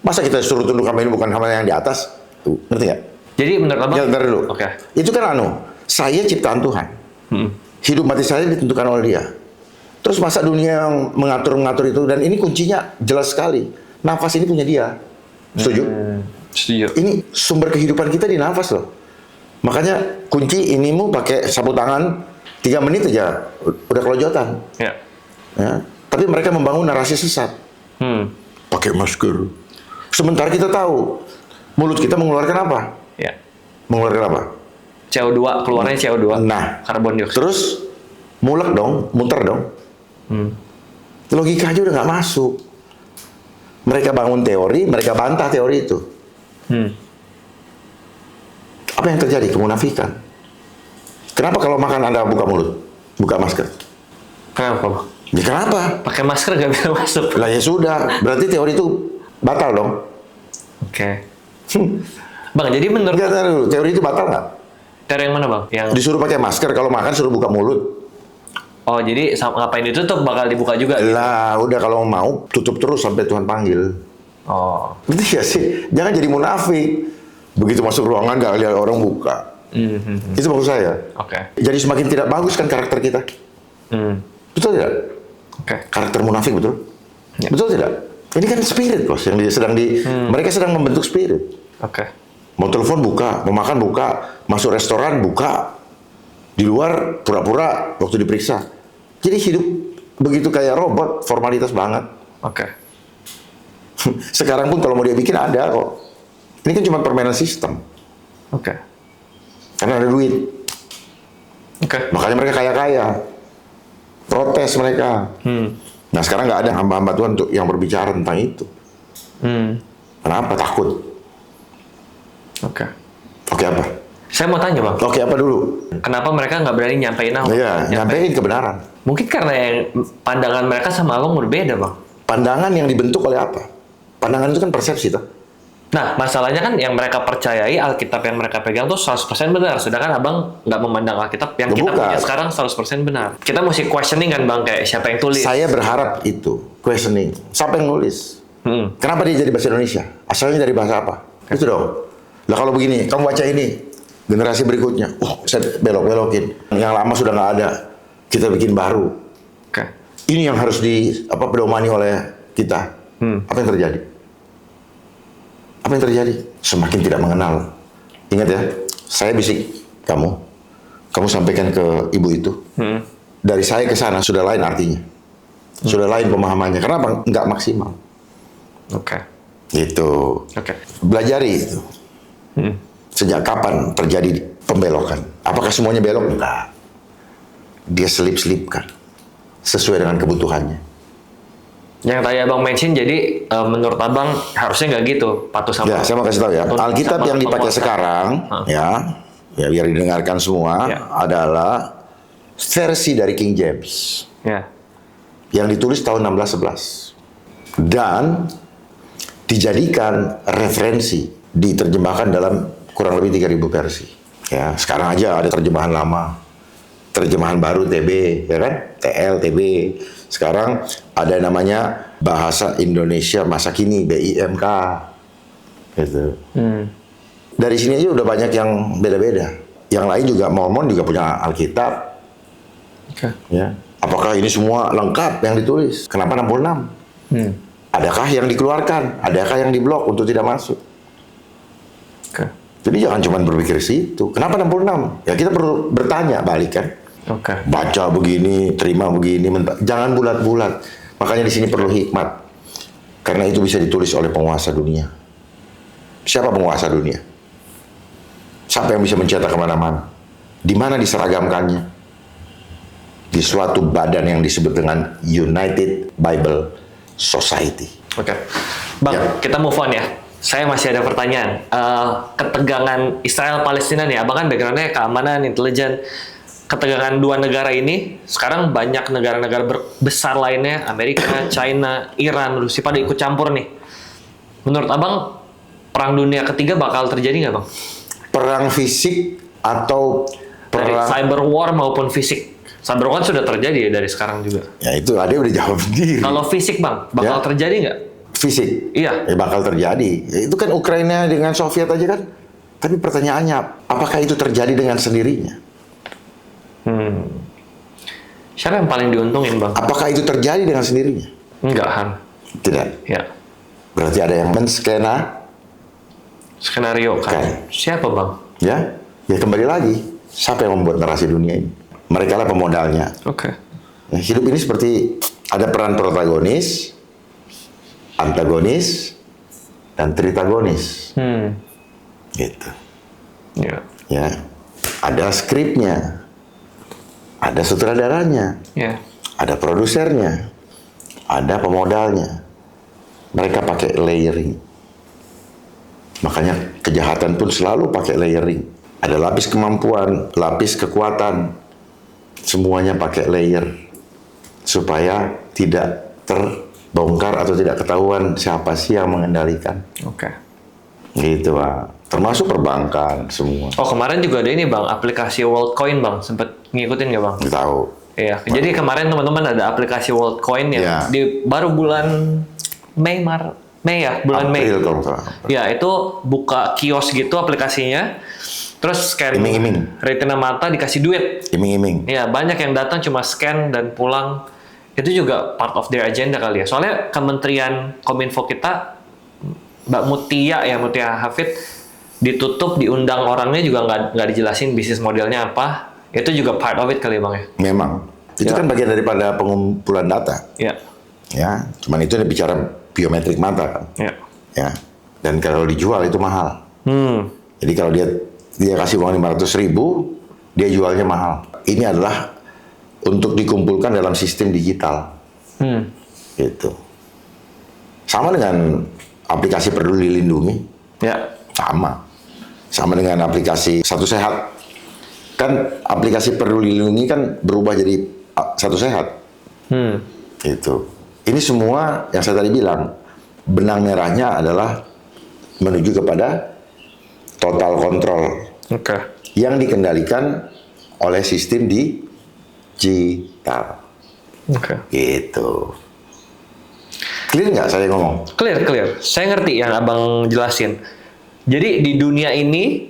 Masa kita suruh tunduk sama ini bukan sama yang di atas? Tuh, ngerti nggak? Jadi menurut Abang, Ya, bentar dulu. Oke. Itu kan saya ciptaan Tuhan. Hidup mati saya ditentukan oleh Dia. Terus masa dunia yang mengatur itu, dan ini kuncinya jelas sekali. Nafas ini punya Dia. Setuju? Setuju. Ini sumber kehidupan kita di nafas loh. Makanya kunci inimu pakai sapu tangan 3 menit aja udah kelojotan. Ya. Ya. Tapi mereka membangun narasi sesat. Pakai masker. Sementara kita tahu mulut kita mengeluarkan apa? Ya. Mengeluarkan apa? CO2, keluarnya CO2. Nah, Karbon dioksida. terus mulek dong, muter dong. Logika aja udah nggak masuk. Mereka bangun teori, mereka bantah teori itu. Apa yang terjadi? Kemunafikan. Kenapa kalau makan Anda buka mulut? Buka masker? Kenapa Bang? Ya kenapa? Pakai masker nggak bisa masuk. Lah ya sudah, berarti teori itu batal dong. Oke. Bang, jadi menurut Enggak, dulu. Teori itu batal nggak? cara yang mana Bang? Yang Disuruh pakai masker, kalau makan suruh buka mulut. oh jadi ngapain ditutup bakal dibuka juga? Lah, udah kalau mau tutup terus sampai Tuhan panggil. Oh. Ngerti gak sih? Jangan jadi munafik. Begitu masuk ruangan gak lihat orang buka. Itu maksud saya. Oke. Jadi semakin tidak bagus kan karakter kita. Betul tidak? Oke. Karakter munafik betul? Ya. Betul tidak? Ini kan spirit bos yang mereka sedang membentuk spirit. Oke. Mau telepon buka, mau makan buka, masuk restoran buka. Di luar pura-pura waktu diperiksa. Jadi hidup begitu kayak robot, formalitas banget. Oke. Sekarang pun kalau mau dia bikin ada kok. Ini kan cuma permainan sistem. Oke. Karena ada duit. Oke. Makanya mereka kaya-kaya. Protes mereka. Nah sekarang nggak ada hamba-hamba Tuhan untuk yang berbicara tentang itu. Kenapa? Takut. Oke. Oke apa? Saya mau tanya bang, Oke apa dulu? kenapa mereka nggak berani nyampein Ahok? Iya, nyampein kebenaran. Mungkin karena yang pandangan mereka sama abang berbeda bang. Pandangan yang dibentuk oleh apa? Pandangan itu kan persepsi tuh. Nah, masalahnya kan yang mereka percayai, Alkitab yang mereka pegang tuh 100% benar. Sedangkan abang nggak memandang Alkitab yang kita Bukan. punya sekarang 100% benar. Kita mesti questioning kan bang, kayak siapa yang tulis. Saya berharap itu, questioning. Siapa yang nulis? Kenapa dia jadi bahasa Indonesia? Asalnya dari bahasa apa? Itu dong. Lah kalau begini, kamu baca ini, generasi berikutnya, saya belok-belokin. Yang lama sudah nggak ada, kita bikin baru. Oke. Ini yang harus pedomani oleh kita. Apa yang terjadi? Apa yang terjadi? Semakin tidak mengenal. Ingat ya, saya bisik kamu sampaikan ke ibu itu. Dari saya ke sana sudah lain artinya. Sudah lain pemahamannya. Kenapa? Nggak maksimal. Oke. Gitu. Oke. Belajari itu. Sejak kapan terjadi pembelokan? Apakah semuanya belok? Enggak. Dia selip-selipkan. Sesuai dengan kebutuhannya. Yang tadi abang mention, jadi menurut abang harusnya nggak gitu, patuh sama. Ya, saya mau kasih tahu ya. Alkitab yang dipakai sekarang, ya biar didengarkan semua, adalah versi dari King James. Ya. Yang ditulis tahun 1611. Dan dijadikan referensi, diterjemahkan dalam kurang lebih 3.000 versi. Ya, sekarang aja ada terjemahan lama, terjemahan baru TB, ya kan? TL, TB. Sekarang ada namanya Bahasa Indonesia Masa Kini, BIMK. Gitu. Dari sini aja udah banyak yang beda-beda. Yang lain juga, Mormon juga punya Alkitab. Oke. Ya. Apakah ini semua lengkap yang ditulis? Kenapa 66? Adakah yang dikeluarkan? Adakah yang diblok untuk tidak masuk? Oke. Jadi jangan cuma berpikir situ. Kenapa 66? Ya kita perlu bertanya balik kan. Oke. Baca begini, terima begini, jangan bulat-bulat. Makanya di sini perlu hikmat. Karena itu bisa ditulis oleh penguasa dunia. Siapa penguasa dunia? Siapa yang bisa mencetak kemana-mana? Di mana diseragamkannya? Di suatu badan yang disebut dengan United Bible Society. Oke. Bang, Ya. kita move on ya. Saya masih ada pertanyaan. Ketegangan Israel-Palestina nih, abang kan background-nya keamanan, intelijen. Ketegangan dua negara ini, sekarang banyak negara-negara besar lainnya, Amerika, China, Iran, Rusia, pada ikut campur nih. Menurut abang, perang dunia ketiga bakal terjadi nggak bang? Perang fisik atau Dari perang... cyber war maupun fisik. Cyber war sudah terjadi ya dari sekarang juga. Ya itu ada udah jawab sendiri. Kalau fisik bang, bakal Ya. terjadi nggak? Fisik? Iya. Ya bakal terjadi. Ya, itu kan Ukraina dengan Soviet aja kan. Tapi pertanyaannya, apakah itu terjadi dengan sendirinya? Siapa yang paling diuntungin bang? Apakah itu terjadi dengan sendirinya? Enggak Han. Tidak. Ya. Berarti ada yang Skenario kan. Kan. Siapa bang? Ya, ya kembali lagi. Siapa yang membuat narasi dunia ini? Mereka lah pemodalnya. Oke. Nah, hidup ini seperti ada peran protagonis, antagonis, dan tritagonis. Gitu. Ya. Ya, ada skripnya, ada sutradaranya, Ya. ada produsernya, ada pemodalnya. Mereka pakai layering. Makanya kejahatan pun selalu pakai layering. Ada lapis kemampuan, lapis kekuatan. Semuanya pakai layer. Supaya tidak terbongkar atau tidak ketahuan siapa sih yang mengendalikan. Oke. Gitu, Pak. Termasuk perbankan semua. Oh kemarin juga ada ini bang, aplikasi WorldCoin bang, sempet ngikutin nggak bang? Kita tahu. Iya. Jadi kemarin teman-teman ada aplikasi WorldCoin yang Iya. baru bulan Mei ya, bulan Mei. April kalau nggak salah. Ya itu buka kios gitu aplikasinya, terus scan Iming-iming. retina mata dikasih duit. Iming-iming. Ya banyak yang datang cuma scan dan pulang. Itu juga part of their agenda kali ya. Soalnya Kementerian Kominfo kita, Mbak Mutia Hafid, ditutup, diundang orangnya juga nggak dijelasin bisnis modelnya apa. Itu juga part of it kali ya, Bang ya? Memang. Itu Ya. kan bagian daripada pengumpulan data. Ya. Ya, cuman itu bicara biometrik mata kan. Ya. Ya. Dan kalau dijual itu mahal. Jadi kalau dia kasih uang 500.000, dia jualnya mahal. Ini adalah untuk dikumpulkan dalam sistem digital. Gitu. Sama dengan aplikasi Peduli Lindungi. Ya. Sama dengan aplikasi Satu Sehat. Kan aplikasi Peduli Lindungi kan berubah jadi Satu Sehat. Itu. Ini semua yang saya tadi bilang, benang merahnya adalah menuju kepada total control Oke. yang dikendalikan oleh sistem digital. Oke. Gitu. Clear nggak saya ngomong? Clear. Saya ngerti yang abang jelasin. Jadi di dunia ini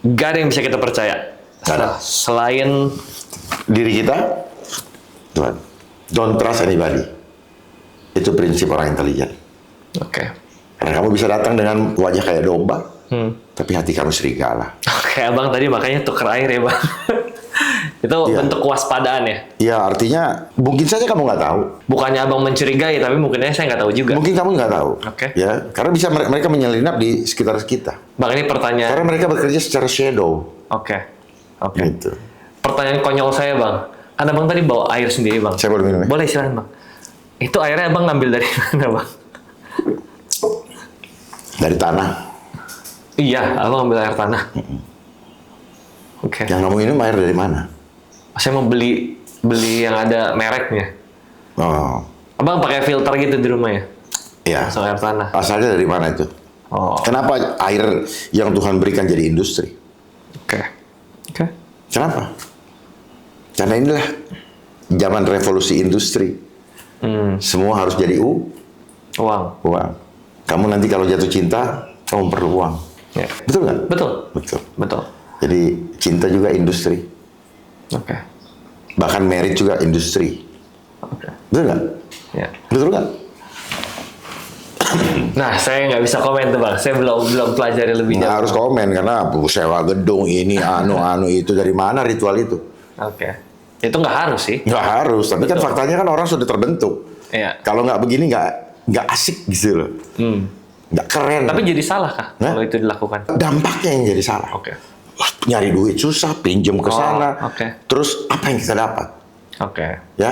gak ada yang bisa kita percaya. Gak ada. Selain Diri kita, Tuhan. Don't trust anybody. Itu prinsip orang intelijen. Oke. Karena kamu bisa datang dengan wajah kayak domba, tapi hati kamu serigala. Oke, abang tadi makanya tuker air ya, Bang. Itu Iya. bentuk kewaspadaan ya. Ya artinya mungkin saja kamu nggak tahu. Bukannya abang mencurigai, tapi mungkinnya saya nggak tahu juga. Mungkin kamu nggak tahu. Oke. Ya, karena bisa mereka menyelinap di sekitar kita. Bang, ini pertanyaan. Karena mereka bekerja secara shadow. Oke. Gitu. Pertanyaan konyol saya, Bang. Kan abang tadi bawa air sendiri, Bang. Saya boleh minum ya? Boleh, silakan, Bang. Itu airnya abang ngambil dari mana, Bang? Dari tanah. Iya, abang ngambil air tanah. Oke. Yang kamu minum air dari mana? Saya mau beli yang ada mereknya. Oh, Abang pakai filter gitu di rumah ya? ya. Langsung air tanah. Asalnya dari mana itu? Oh, Kenapa air yang Tuhan berikan jadi industri? oke. Oke. Kenapa? Karena inilah zaman revolusi industri. Semua harus jadi Uang. uang. Kamu nanti kalau jatuh cinta, kamu perlu uang. Ya. Betul nggak? Betul. Betul. Betul. Jadi cinta juga industri. Oke. Bahkan marriage juga industri. Oke. Betul nggak? Ya. Betul nggak? Nah, saya nggak bisa komen tuh, Bang. Saya belum pelajari lebih Nggak jauh. harus komen karena sewa gedung ini anu itu dari mana ritual itu? Oke. Itu nggak harus sih. Nggak harus, tapi kan faktanya kan orang sudah terbentuk. Iya. Kalau nggak begini nggak asik gitu loh. Nggak keren. Tapi jadi salah kah Hah? kalau itu dilakukan? Dampaknya yang jadi salah. Oke. Wah, nyari duit susah, pinjam ke Oh, sana. oke. Terus apa yang kita dapat? Oke. Ya.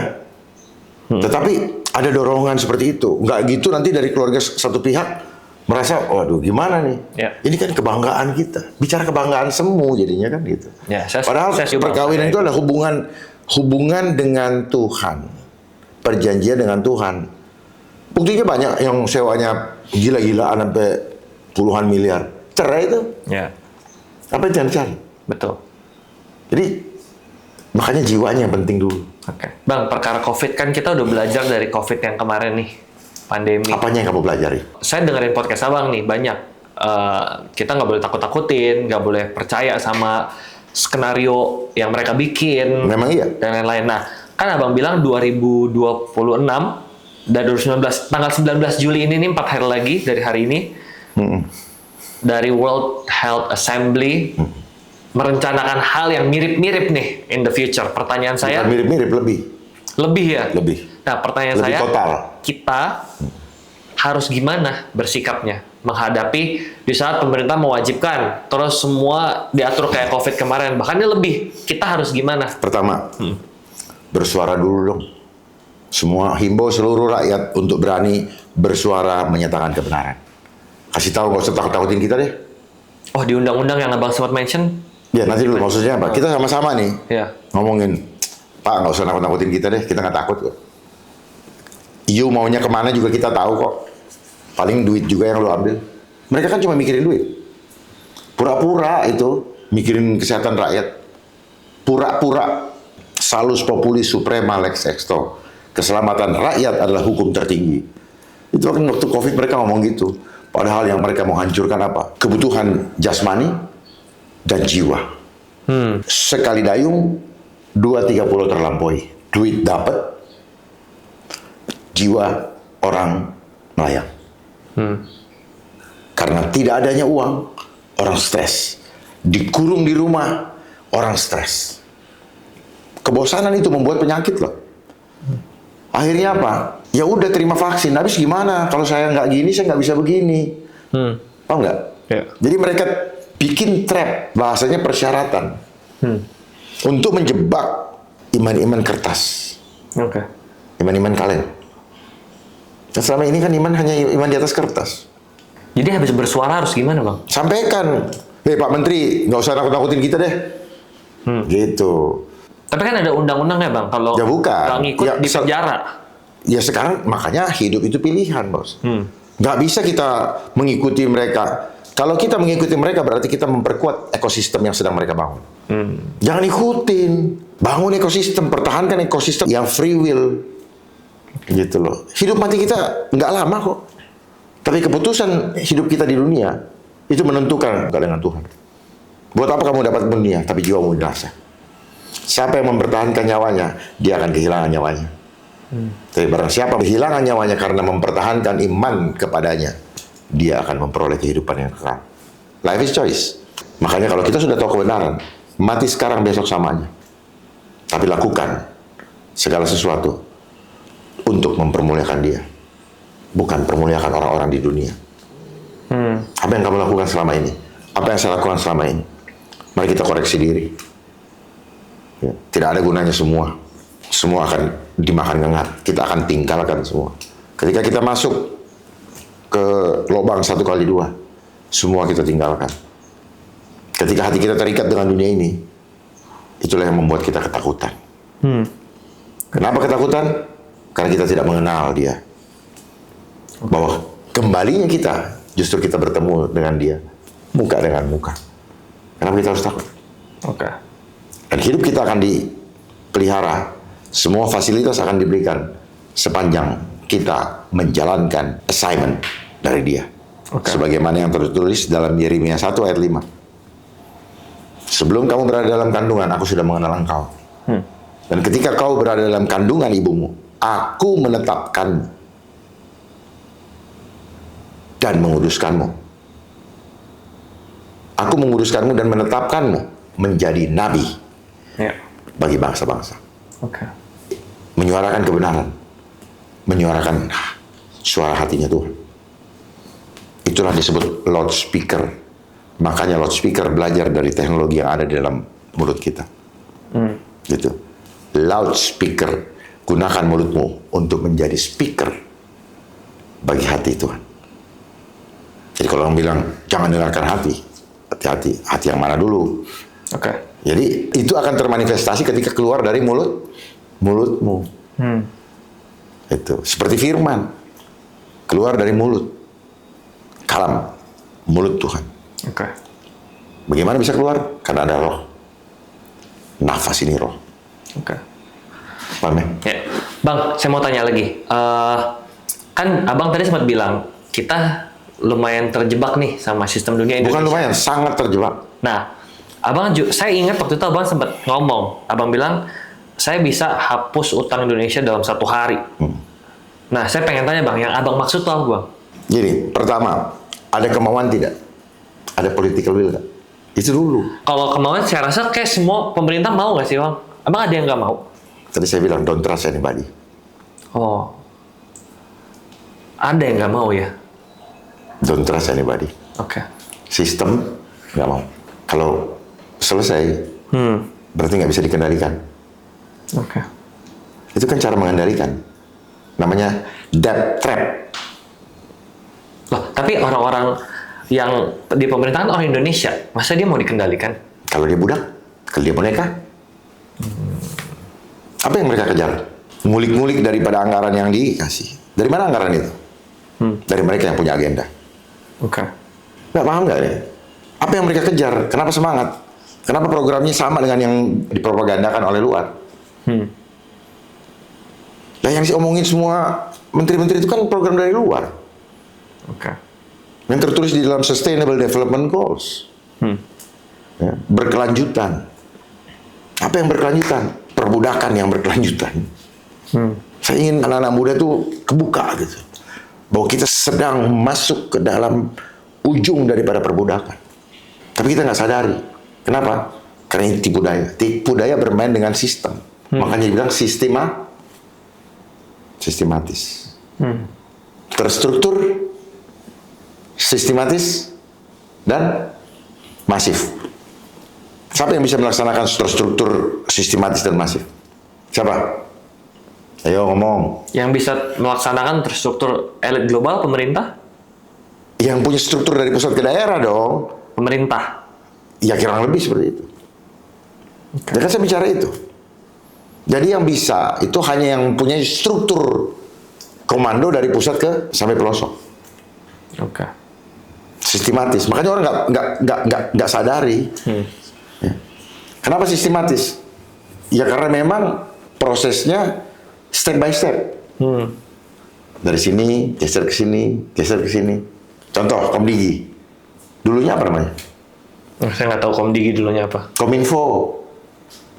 Tetapi ada dorongan seperti itu. Nggak gitu nanti dari keluarga satu pihak merasa, waduh gimana nih? Ya. Ini kan kebanggaan kita. Bicara kebanggaan semu jadinya kan gitu. Ya, Padahal saya setuju, Bang. perkawinan itu adalah hubungan dengan Tuhan. Perjanjian dengan Tuhan. Buktinya banyak yang sewanya gila-gilaan sampai puluhan miliar. Cerai itu. Ya. Apa yang jangan cari? Betul. Jadi makanya jiwanya yang penting dulu. Oke. Bang, perkara COVID kan kita udah belajar dari COVID yang kemarin nih. Pandemi. Apanya yang kamu pelajari? Saya dengerin podcast abang nih banyak. Kita nggak boleh takut-takutin, nggak boleh percaya sama skenario yang mereka bikin. Memang iya. Dan lain-lain. Nah, kan abang bilang 2026 dan 2019, tanggal 19 Juli ini nih 4 hari lagi dari hari ini, dari World Health Assembly merencanakan hal yang mirip-mirip nih in the future. Pertanyaan saya, Bukan mirip-mirip, lebih ya? lebih. Nah, pertanyaan Lebih saya, total. kita harus gimana bersikapnya menghadapi di saat pemerintah mewajibkan, terus semua diatur kayak COVID kemarin, bahkan ini lebih, kita harus gimana? Pertama, bersuara dulu dong. Semua himbau seluruh rakyat untuk berani bersuara menyatakan kebenaran. Kasih tahu, nggak usah takut-takutin kita deh. Oh, di undang-undang yang abang sempat mention? Ya nanti dulu maksudnya apa? Kita sama-sama nih Ya. ngomongin, Pak nggak usah nakut-nakutin kita deh, kita nggak takut kok. You maunya kemana juga kita tahu kok. Paling duit juga yang lo ambil. Mereka kan cuma mikirin duit. Pura-pura itu mikirin kesehatan rakyat. Pura-pura salus populis suprema lex exto. Keselamatan rakyat adalah hukum tertinggi. Itu kan waktu COVID mereka ngomong gitu. Padahal yang mereka mau hancurkan apa? Kebutuhan jasmani dan jiwa. Sekali dayung, 2-3 pulau terlampaui. Duit dapat, jiwa orang melayang. Karena tidak adanya uang, orang stres. Dikurung di rumah, orang stres. Kebosanan itu membuat penyakit loh. Akhirnya apa? Ya udah terima vaksin. Habis gimana? Kalau saya nggak gini, saya nggak bisa begini. Paham nggak? Ya. Jadi mereka bikin trap, bahasanya persyaratan. Untuk menjebak iman-iman kertas. Oke. Iman-iman kalian. Dan selama ini kan iman hanya iman di atas kertas. Jadi habis bersuara harus gimana, Bang? Sampaikan, Pak Menteri, nggak usah nakut-nakutin kita deh. Gitu. Tapi kan ada undang-undangnya, Bang. Kalau Ya bukan. nggak ngikut Ya, di penjara. Ya sekarang makanya hidup itu pilihan, Bos. Nggak bisa kita mengikuti mereka. Kalau kita mengikuti mereka berarti kita memperkuat ekosistem yang sedang mereka bangun. Jangan ikutin. Bangun ekosistem, pertahankan ekosistem yang free will. Gitu loh. Hidup mati kita nggak lama kok. Tapi keputusan hidup kita di dunia itu menentukan dengan Tuhan. Buat apa kamu dapat dunia tapi jiwamu binasa? Siapa yang mempertahankan nyawanya, dia akan kehilangan nyawanya. Tapi barang siapa kehilangan nyawanya karena mempertahankan iman kepadanya, dia akan memperoleh kehidupan yang kekal. Life is choice. Makanya kalau kita sudah tahu kebenaran, mati sekarang besok sama aja. Tapi lakukan segala sesuatu untuk mempermuliakan dia. Bukan permuliakan orang-orang di dunia. Apa yang kamu lakukan selama ini? Apa yang saya lakukan selama ini? Mari kita koreksi diri. Ya, tidak ada gunanya semua. Semua akan dimakan ngengat. Kita akan tinggalkan semua. Ketika kita masuk ke lubang 1x2, semua kita tinggalkan. Ketika hati kita terikat dengan dunia ini, itulah yang membuat kita ketakutan. Kenapa ketakutan? Karena kita tidak mengenal dia. Bahwa kembalinya kita, justru kita bertemu dengan dia, muka dengan muka. Kenapa kita harus takut? Oke. Dan hidup kita akan dipelihara, semua fasilitas akan diberikan sepanjang kita menjalankan assignment dari dia. Sebagaimana yang tertulis dalam Yeremia 1 ayat 5. Sebelum kamu berada dalam kandungan, aku sudah mengenal engkau. Dan ketika kau berada dalam kandungan ibumu, aku menetapkanmu dan menguduskanmu. Aku menguduskanmu dan menetapkanmu menjadi nabi bagi bangsa-bangsa. Menyuarakan kebenaran, menyuarakan suara hatinya Tuhan. Itulah disebut loudspeaker. Makanya loudspeaker belajar dari teknologi yang ada di dalam mulut kita. Gitu. Loudspeaker, gunakan mulutmu untuk menjadi speaker bagi hati Tuhan. Jadi kalau orang bilang jangan dengarkan hati, hati-hati, hati yang mana dulu? Jadi itu akan termanifestasi ketika keluar dari mulutmu. Itu seperti firman keluar dari mulut, kalam mulut Tuhan. Bagaimana bisa keluar? Karena ada roh. Nafas ini roh. Paham ya? Bang, saya mau tanya lagi. Kan abang tadi sempat bilang kita lumayan terjebak nih sama sistem dunia Indonesia. Bukan lumayan, sangat terjebak. Nah, saya ingat waktu itu abang sempat ngomong. Abang bilang saya bisa hapus utang Indonesia dalam 1 hari. Nah, saya pengen tanya bang, yang abang maksud tuh apa bang? Jadi, pertama, ada kemauan tidak? Ada political will nggak? Itu dulu. Kalau kemauan, saya rasa kayak semua pemerintah mau nggak sih bang? Emang ada yang nggak mau? Tadi saya bilang, don't trust anybody. Oh, ada yang nggak mau ya? Don't trust anybody. Sistem nggak mau. Kalau selesai, berarti nggak bisa dikendalikan. Itu kan cara mengendalikan. Namanya debt trap. Loh, tapi orang-orang yang di pemerintahan orang Indonesia, masa dia mau dikendalikan? Kalau dia budak, kalau dia boneka. Apa yang mereka kejar? Ngulik-ngulik daripada anggaran yang dikasih. Dari mana anggaran itu? Dari mereka yang punya agenda. Nggak paham nggak ya? Apa yang mereka kejar? Kenapa semangat? Kenapa programnya sama dengan yang dipropagandakan oleh luar? Nah, yang diomongin semua menteri-menteri itu kan program dari luar. Yang tertulis di dalam Sustainable Development Goals. Ya, berkelanjutan. Apa yang berkelanjutan? Perbudakan yang berkelanjutan. Saya ingin anak-anak muda itu kebuka gitu. Bahwa kita sedang masuk ke dalam ujung daripada perbudakan. Tapi kita nggak sadari. Kenapa? Karena ini tipu daya. Tipu daya bermain dengan sistem. Makanya dibilang sistematis. Terstruktur, sistematis, dan masif. Siapa yang bisa melaksanakan terstruktur, sistematis, dan masif? Siapa? Ayo ngomong. Yang bisa melaksanakan terstruktur elit global, pemerintah? Yang punya struktur dari pusat ke daerah dong. Pemerintah. Ya kurang lebih seperti itu. Ya kan saya bicara itu. Jadi yang bisa itu hanya yang punya struktur komando dari pusat ke sampai pelosok. Oke. Sistematis. Makanya orang nggak sadari. Ya. Kenapa sistematis? Ya karena memang prosesnya step by step. Dari sini geser ke sini, geser ke sini. Contoh Komdigi. Dulunya apa namanya? Saya nggak tahu Komdigi dulunya apa. Kominfo.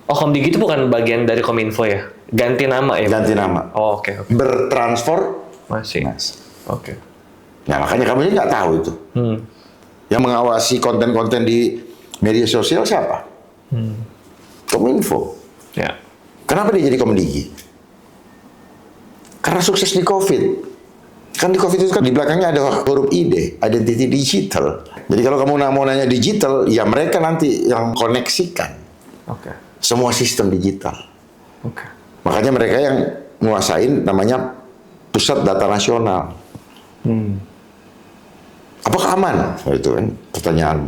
Oh, Komdigi itu bukan bagian dari Kominfo ya? Ganti nama ya? Ganti nama. Oh, oke. Bertransformasi. Oke. Nah makanya kamu ini nggak tahu itu. Yang mengawasi konten-konten di media sosial siapa? Kominfo. Ya. Kenapa dia jadi Komdigi? Karena sukses di COVID. Kan di COVID itu kan di belakangnya ada huruf ID, identity digital. Jadi kalau kamu mau nanya digital, ya mereka nanti yang koneksikan Oke. semua sistem digital. Oke. Makanya mereka yang nguasain namanya Pusat Data Nasional. Apakah aman? Oh, itu kan pertanyaan.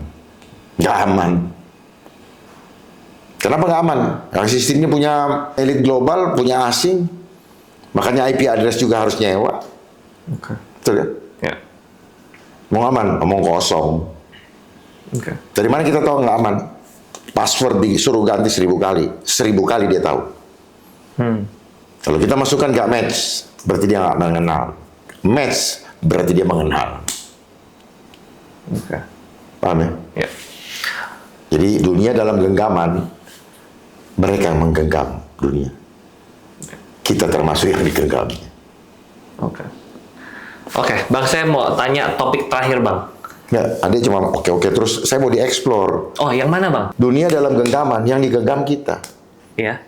Nggak aman. Kenapa nggak aman? Karena sistemnya punya elit global, punya asing. Makanya IP address juga harus nyewa. Oke. Betul ya? Ya. Mau aman, omong kosong. Oke. Dari mana kita tahu nggak aman? Password disuruh ganti 1000 kali. 1000 kali dia tahu. Kalau kita masukkan nggak match, berarti dia nggak mengenal. Match, berarti dia mengenal. Oke. Paham ya? Ya. Jadi dunia dalam genggaman, mereka yang menggenggam dunia. Kita termasuk yang digenggamnya. Oke. Oke, Bang, saya mau tanya topik terakhir, Bang. Ya, ada cuma oke terus saya mau dieksplor. Oh, yang mana, Bang? Dunia dalam genggaman, yang digenggam kita. Ya.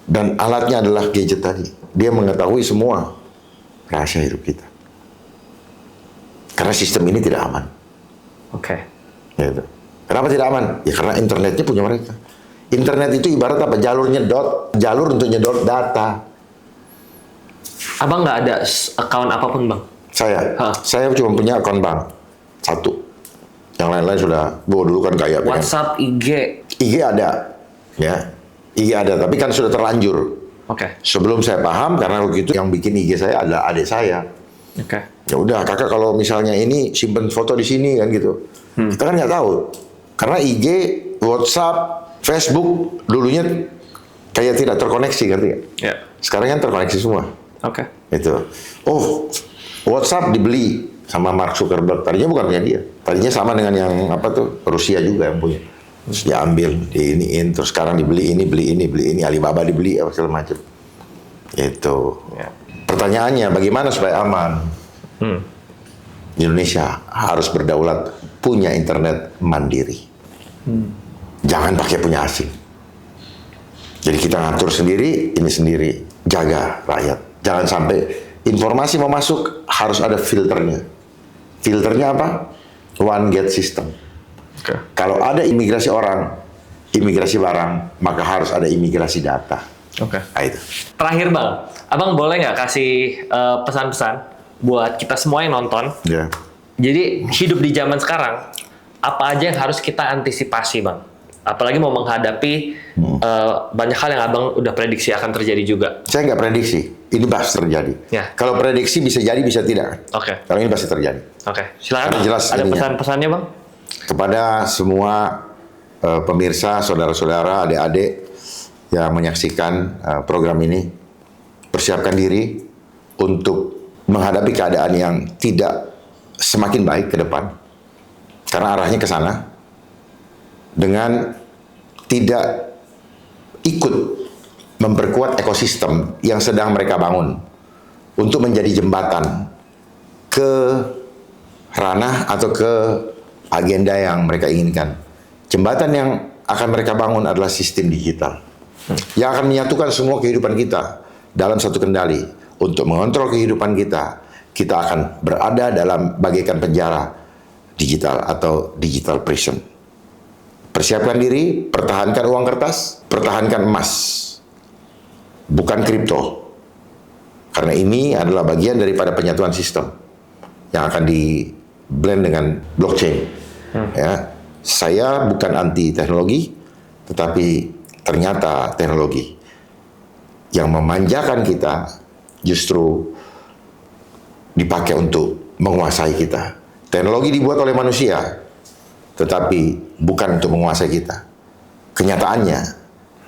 Dan alatnya adalah gadget tadi. Dia mengetahui semua rahasia hidup kita. Karena sistem ini tidak aman. Oke. Gitu. Kenapa tidak aman? Ya karena internetnya punya mereka. Internet itu ibarat apa? Jalur untuk nyedot data. Abang nggak ada account apapun, Bang? Saya cuma punya akun bank. Satu. Yang lain-lain sudah, dulu kan kaya. WhatsApp, IG. IG ada. Ya. IG ada, tapi kan sudah terlanjur. Oke. Sebelum saya paham, karena begitu yang bikin IG saya adalah adik saya. Oke. Ya udah, kakak kalau misalnya ini simpen foto di sini kan gitu. Kita kan nggak tahu. Karena IG, WhatsApp, Facebook dulunya kayak tidak terkoneksi, ngerti nggak? Ya. Sekarang kan terkoneksi semua. Oke. Itu. Oh, WhatsApp dibeli sama Mark Zuckerberg. Tadinya bukan punya dia. Tadinya sama dengan yang apa tuh, Rusia juga yang punya. Terus diambil, diiniin, terus sekarang dibeli ini, Alibaba dibeli, apa segala macam. Itu. Ya. Pertanyaannya, bagaimana supaya aman? Indonesia harus berdaulat, punya internet mandiri. Jangan pakai punya asing. Jadi kita ngatur sendiri, ini sendiri, jaga rakyat. Jangan sampai informasi mau masuk harus ada filternya. Filternya apa? One gate system. Oke. Kalau ada imigrasi orang, imigrasi barang, maka harus ada imigrasi data. Oke. Nah, itu. Terakhir, Bang. Abang boleh nggak kasih pesan-pesan buat kita semua yang nonton? Ya. Jadi hidup di zaman sekarang, apa aja yang harus kita antisipasi, Bang? Apalagi mau menghadapi banyak hal yang Abang udah prediksi akan terjadi juga. Saya nggak prediksi, ini pasti terjadi. Ya. Kalau prediksi bisa jadi, bisa tidak. Oke. Kalau ini pasti terjadi. Oke. Silakan. Karena Bang. jelas Ada ininya. pesan-pesannya, Bang? Kepada semua pemirsa, saudara-saudara, adik-adik yang menyaksikan program ini, persiapkan diri untuk menghadapi keadaan yang tidak semakin baik ke depan. Karena arahnya ke sana. Dengan tidak ikut memperkuat ekosistem yang sedang mereka bangun untuk menjadi jembatan ke ranah atau ke agenda yang mereka inginkan. Jembatan yang akan mereka bangun adalah sistem digital yang akan menyatukan semua kehidupan kita dalam satu kendali. Untuk mengontrol kehidupan kita, kita akan berada dalam bagaikan penjara digital atau digital prison. Persiapkan diri, pertahankan uang kertas, pertahankan emas, bukan kripto. Karena ini adalah bagian daripada penyatuan sistem yang akan di blend dengan blockchain. Ya, saya bukan anti teknologi, tetapi ternyata teknologi yang memanjakan kita justru dipakai untuk menguasai kita. Teknologi dibuat oleh manusia, tetapi bukan untuk menguasai kita. Kenyataannya,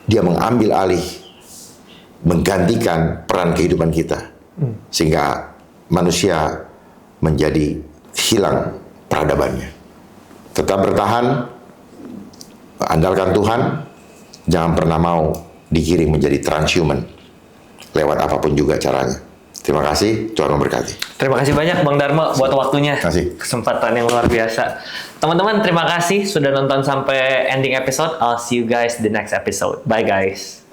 dia mengambil alih, menggantikan peran kehidupan kita, sehingga manusia menjadi hilang peradabannya. Tetap bertahan, andalkan Tuhan, jangan pernah mau digiring menjadi transhuman lewat apapun juga caranya. Terima kasih, Tuhan memberkati. Terima kasih banyak Bang Dharma buat waktunya. Terima kasih. Kesempatan yang luar biasa. Teman-teman, terima kasih sudah nonton sampai ending episode. I'll see you guys the next episode. Bye guys.